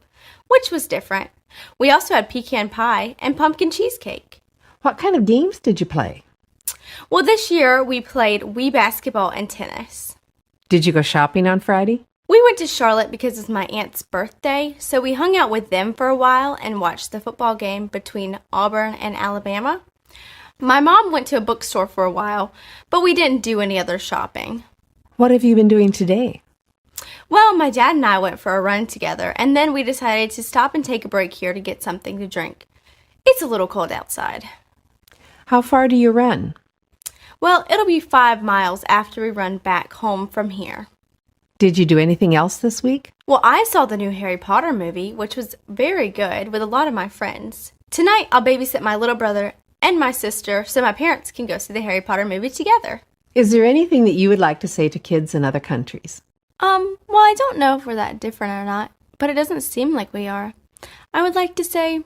which was different. We also had pecan pie and pumpkin cheesecake. What kind of games did you play? Well, this year we played Wii basketball and tennis. Did you go shopping on Friday? We went to Charlotte because it's my aunt's birthday, so we hung out with them for a while and watched the football game between Auburn and Alabama. My mom went to a bookstore for a while, but we didn't do any other shopping. What have you been doing today? Well, my dad and I went for a run together, and then we decided to stop and take a break here to get something to drink. It's a little cold outside. How far do you run? Well, it'll be 5 miles after we run back home from here. Did you do anything else this week? Well, I saw the new Harry Potter movie, which was very good with a lot of my friends. Tonight, I'll babysit my little brother and my sister so my parents can go see the Harry Potter movie together. Is there anything that you would like to say to kids in other countries? Well, I don't know if we're that different or not, but it doesn't seem like we are. I would like to say,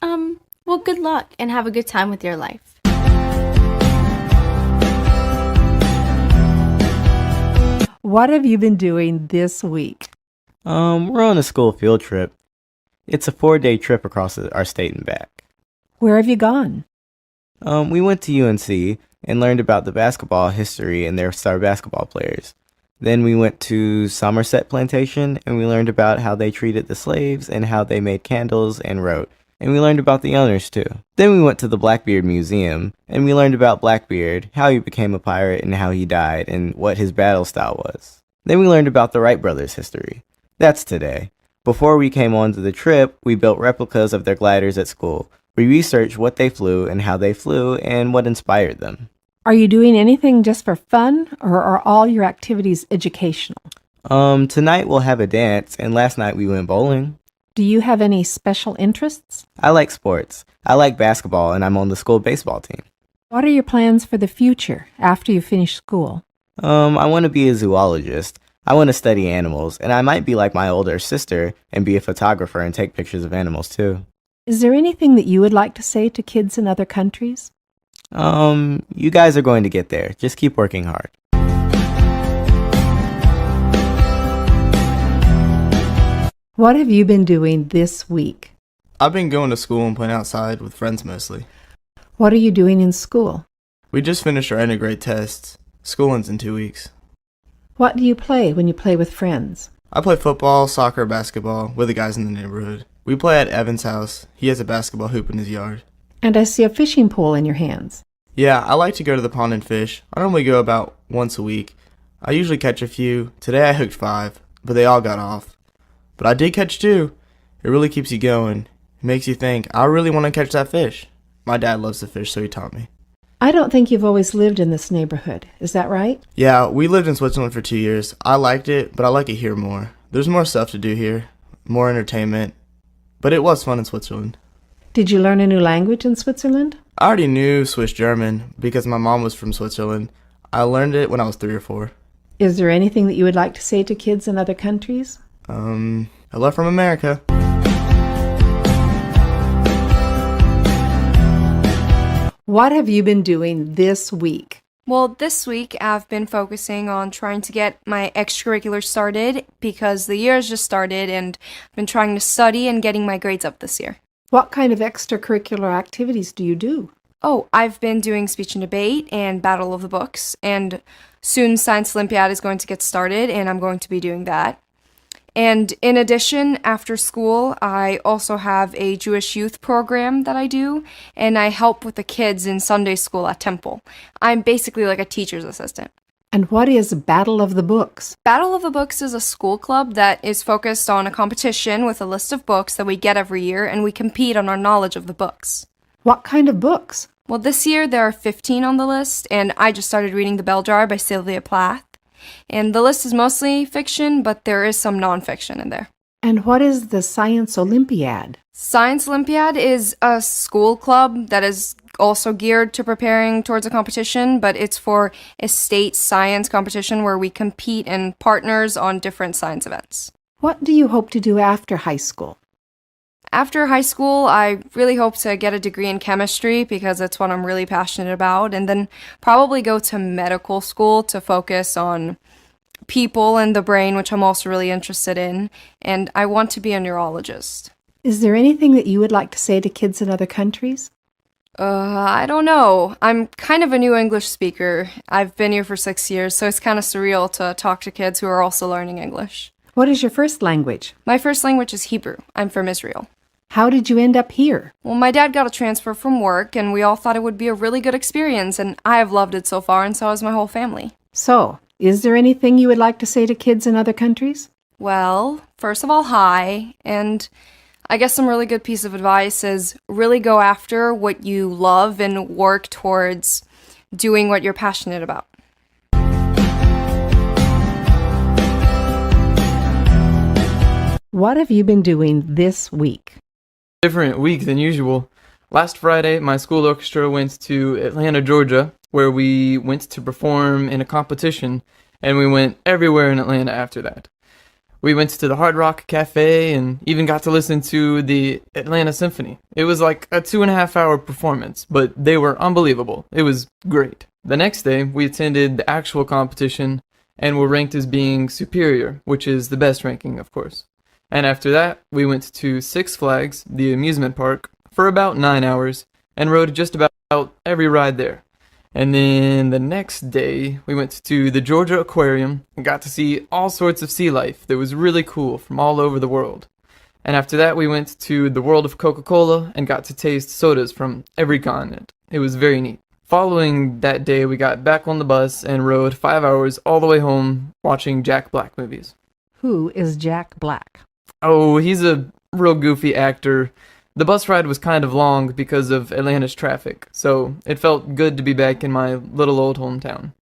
well, good luck and have a good time with your life. What have you been doing this week? We're on a school field trip. It's a 4-day trip across our state and back. Where have you gone? We went to UNC and learned about the basketball history and their star basketball players. Then we went to Somerset Plantation and we learned about how they treated the slaves and how they made candles and wrote. And we learned about the owners too. Then we went to the Blackbeard Museum and we learned about Blackbeard, how he became a pirate and how he died and what his battle style was. Then we learned about the Wright brothers' history. That's today. Before we came on to the trip, we built replicas of their gliders at school. We researched what they flew and how they flew and what inspired them. Are you doing anything just for fun, or are all your activities educational? Tonight we'll have a dance, and last night we went bowling. Do you have any special interests? I like sports. I like basketball, and I'm on the school baseball team. What are your plans for the future after you finish school? I want to be a zoologist. I want to study animals, and I might be like my older sister and be a photographer and take pictures of animals too. Is there anything that you would like to say to kids in other countries? You guys are going to get there. Just keep working hard. What have you been doing this week? I've been going to school and playing outside with friends mostly. What are you doing in school? We just finished our end of grade tests. School ends in 2 weeks. What do you play when you play with friends? I play football, soccer, basketball with the guys in the neighborhood. We play at Evan's house. He has a basketball hoop in his yard. And I see a fishing pole in your hands. Yeah, I like to go to the pond and fish. I normally go about once a week. I usually catch a few. Today I hooked 5, but they all got off. But I did catch 2. It really keeps you going. It makes you think, I really want to catch that fish. My dad loves to fish, so he taught me. I don't think you've always lived in this neighborhood. Is that right? Yeah, we lived in Switzerland for 2 years. I liked it, but I like it here more. There's more stuff to do here, more entertainment. But it was fun in Switzerland. Did you learn a new language in Switzerland? I already knew Swiss German because my mom was from Switzerland. I learned it when I was 3 or 4. Is there anything that you would like to say to kids in other countries? Hello from America. What have you been doing this week? Well, this week I've been focusing on trying to get my extracurriculars started because the year has just started and I've been trying to study and getting my grades up this year. What kind of extracurricular activities do you do? Oh, I've been doing speech and debate and Battle of the Books, and soon Science Olympiad is going to get started, and I'm going to be doing that. And in addition, after school, I also have a Jewish youth program that I do, and I help with the kids in Sunday school at Temple. I'm basically like a teacher's assistant. And what is Battle of the Books? Battle of the Books is a school club that is focused on a competition with a list of books that we get every year, and we compete on our knowledge of the books. What kind of books? Well, this year there are 15 on the list, and I just started reading The Bell Jar by Sylvia Plath. And the list is mostly fiction, but there is some nonfiction in there. And what is the Science Olympiad? Science Olympiad is a school club that is also geared to preparing towards a competition, but it's for a state science competition where we compete in partners on different science events. What do you hope to do after high school? After high school, I really hope to get a degree in chemistry because it's what I'm really passionate about, and then probably go to medical school to focus on people and the brain, which I'm also really interested in, and I want to be a neurologist. Is there anything that you would like to say to kids in other countries? I don't know. I'm kind of a new English speaker. I've been here for 6 years, so it's kind of surreal to talk to kids who are also learning English. What is your first language? My first language is Hebrew. I'm from Israel. How did you end up here? Well, my dad got a transfer from work, and we all thought it would be a really good experience, and I have loved it so far, and so has my whole family. So, is there anything you would like to say to kids in other countries? Well, first of all, hi, and I guess some really good piece of advice is really go after what you love and work towards doing what you're passionate about. What have you been doing this week? Different week than usual. Last Friday, my school orchestra went to Atlanta, Georgia, where we went to perform in a competition, and we went everywhere in Atlanta after that. We went to the Hard Rock Cafe and even got to listen to the Atlanta Symphony. It was like a 2.5-hour performance, but they were unbelievable. It was great. The next day, we attended the actual competition and were ranked as being superior, which is the best ranking, of course. And after that, we went to Six Flags, the amusement park, for about 9 hours, and rode just about every ride there. And then the next day, we went to the Georgia Aquarium and got to see all sorts of sea life that was really cool from all over the world. And after that, we went to the world of Coca-Cola and got to taste sodas from every continent. It was very neat. Following that day, we got back on the bus and rode 5 hours all the way home watching Jack Black movies. Who is Jack Black? Oh, he's a real goofy actor. The bus ride was kind of long because of Atlanta's traffic, so it felt good to be back in my little old hometown.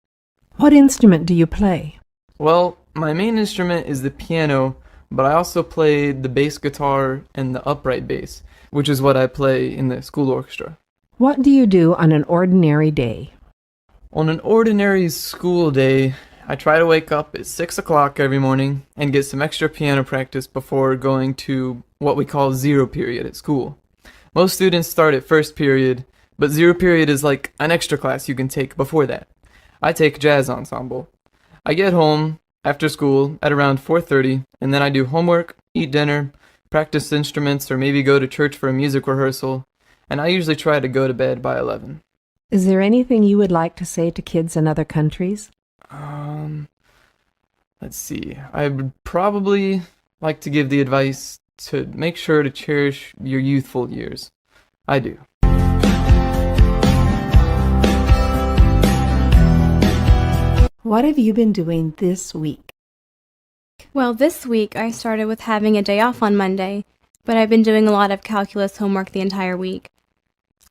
What instrument do you play? Well, my main instrument is the piano, but I also play the bass guitar and the upright bass, which is what I play in the school orchestra. What do you do on an ordinary day? On an ordinary school day, I try to wake up at 6 o'clock every morning and get some extra piano practice before going to what we call zero period at school. Most students start at first period, but zero period is like an extra class you can take before that. I take jazz ensemble. I get home after school at around 4:30, and then I do homework, eat dinner, practice instruments, or maybe go to church for a music rehearsal, and I usually try to go to bed by 11. Is there anything you would like to say to kids in other countries? Let's see. I would probably like to give the advice to make sure to cherish your youthful years. I do. What have you been doing this week? Well, this week I started with having a day off on Monday, but I've been doing a lot of calculus homework the entire week.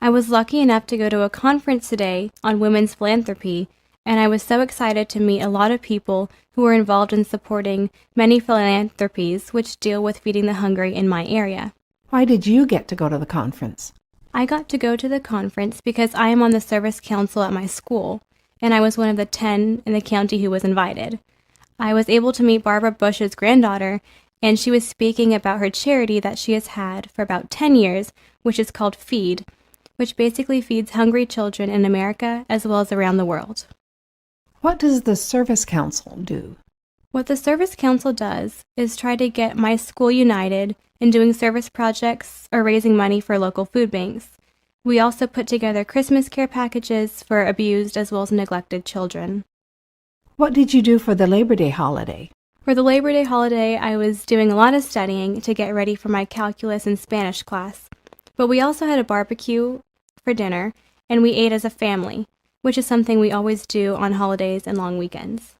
I was lucky enough to go to a conference today on women's philanthropy, and I was so excited to meet a lot of people who are involved in supporting many philanthropies which deal with feeding the hungry in my area. Why did you get to go to the conference? I got to go to the conference because I am on the service council at my school, and I was one of the 10 in the county who was invited. I was able to meet Barbara Bush's granddaughter, and she was speaking about her charity that she has had for about 10 years, which is called Feed, which basically feeds hungry children in America as well as around the world. What does the Service Council do? What the Service Council does is try to get my school united in doing service projects or raising money for local food banks. We also put together Christmas care packages for abused as well as neglected children. What did you do for the Labor Day holiday? For the Labor Day holiday, I was doing a lot of studying to get ready for my calculus and Spanish class. But we also had a barbecue for dinner, and we ate as a family, which is something we always do on holidays and long weekends.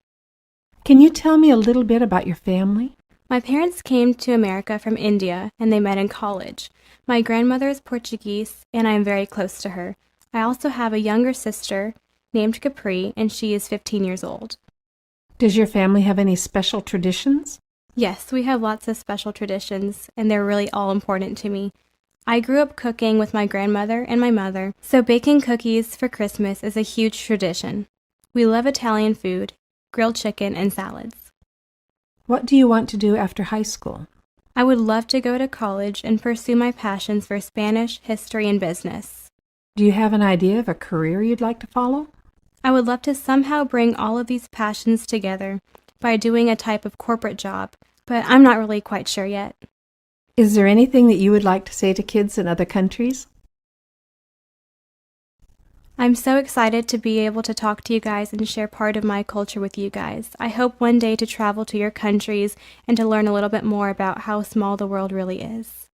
Can you tell me a little bit about your family? My parents came to America from India, and they met in college. My grandmother is Portuguese, and I am very close to her. I also have a younger sister named Capri, and she is 15 years old. Does your family have any special traditions? Yes, we have lots of special traditions, and they're really all important to me. I grew up cooking with my grandmother and my mother, so baking cookies for Christmas is a huge tradition. We love Italian food, grilled chicken, and salads. What do you want to do after high school? I would love to go to college and pursue my passions for Spanish, history, and business. Do you have an idea of a career you'd like to follow? I would love to somehow bring all of these passions together by doing a type of corporate job, but I'm not really quite sure yet. Is there anything that you would like to say to kids in other countries? I'm so excited to be able to talk to you guys and share part of my culture with you guys. I hope one day to travel to your countries and to learn a little bit more about how small the world really is.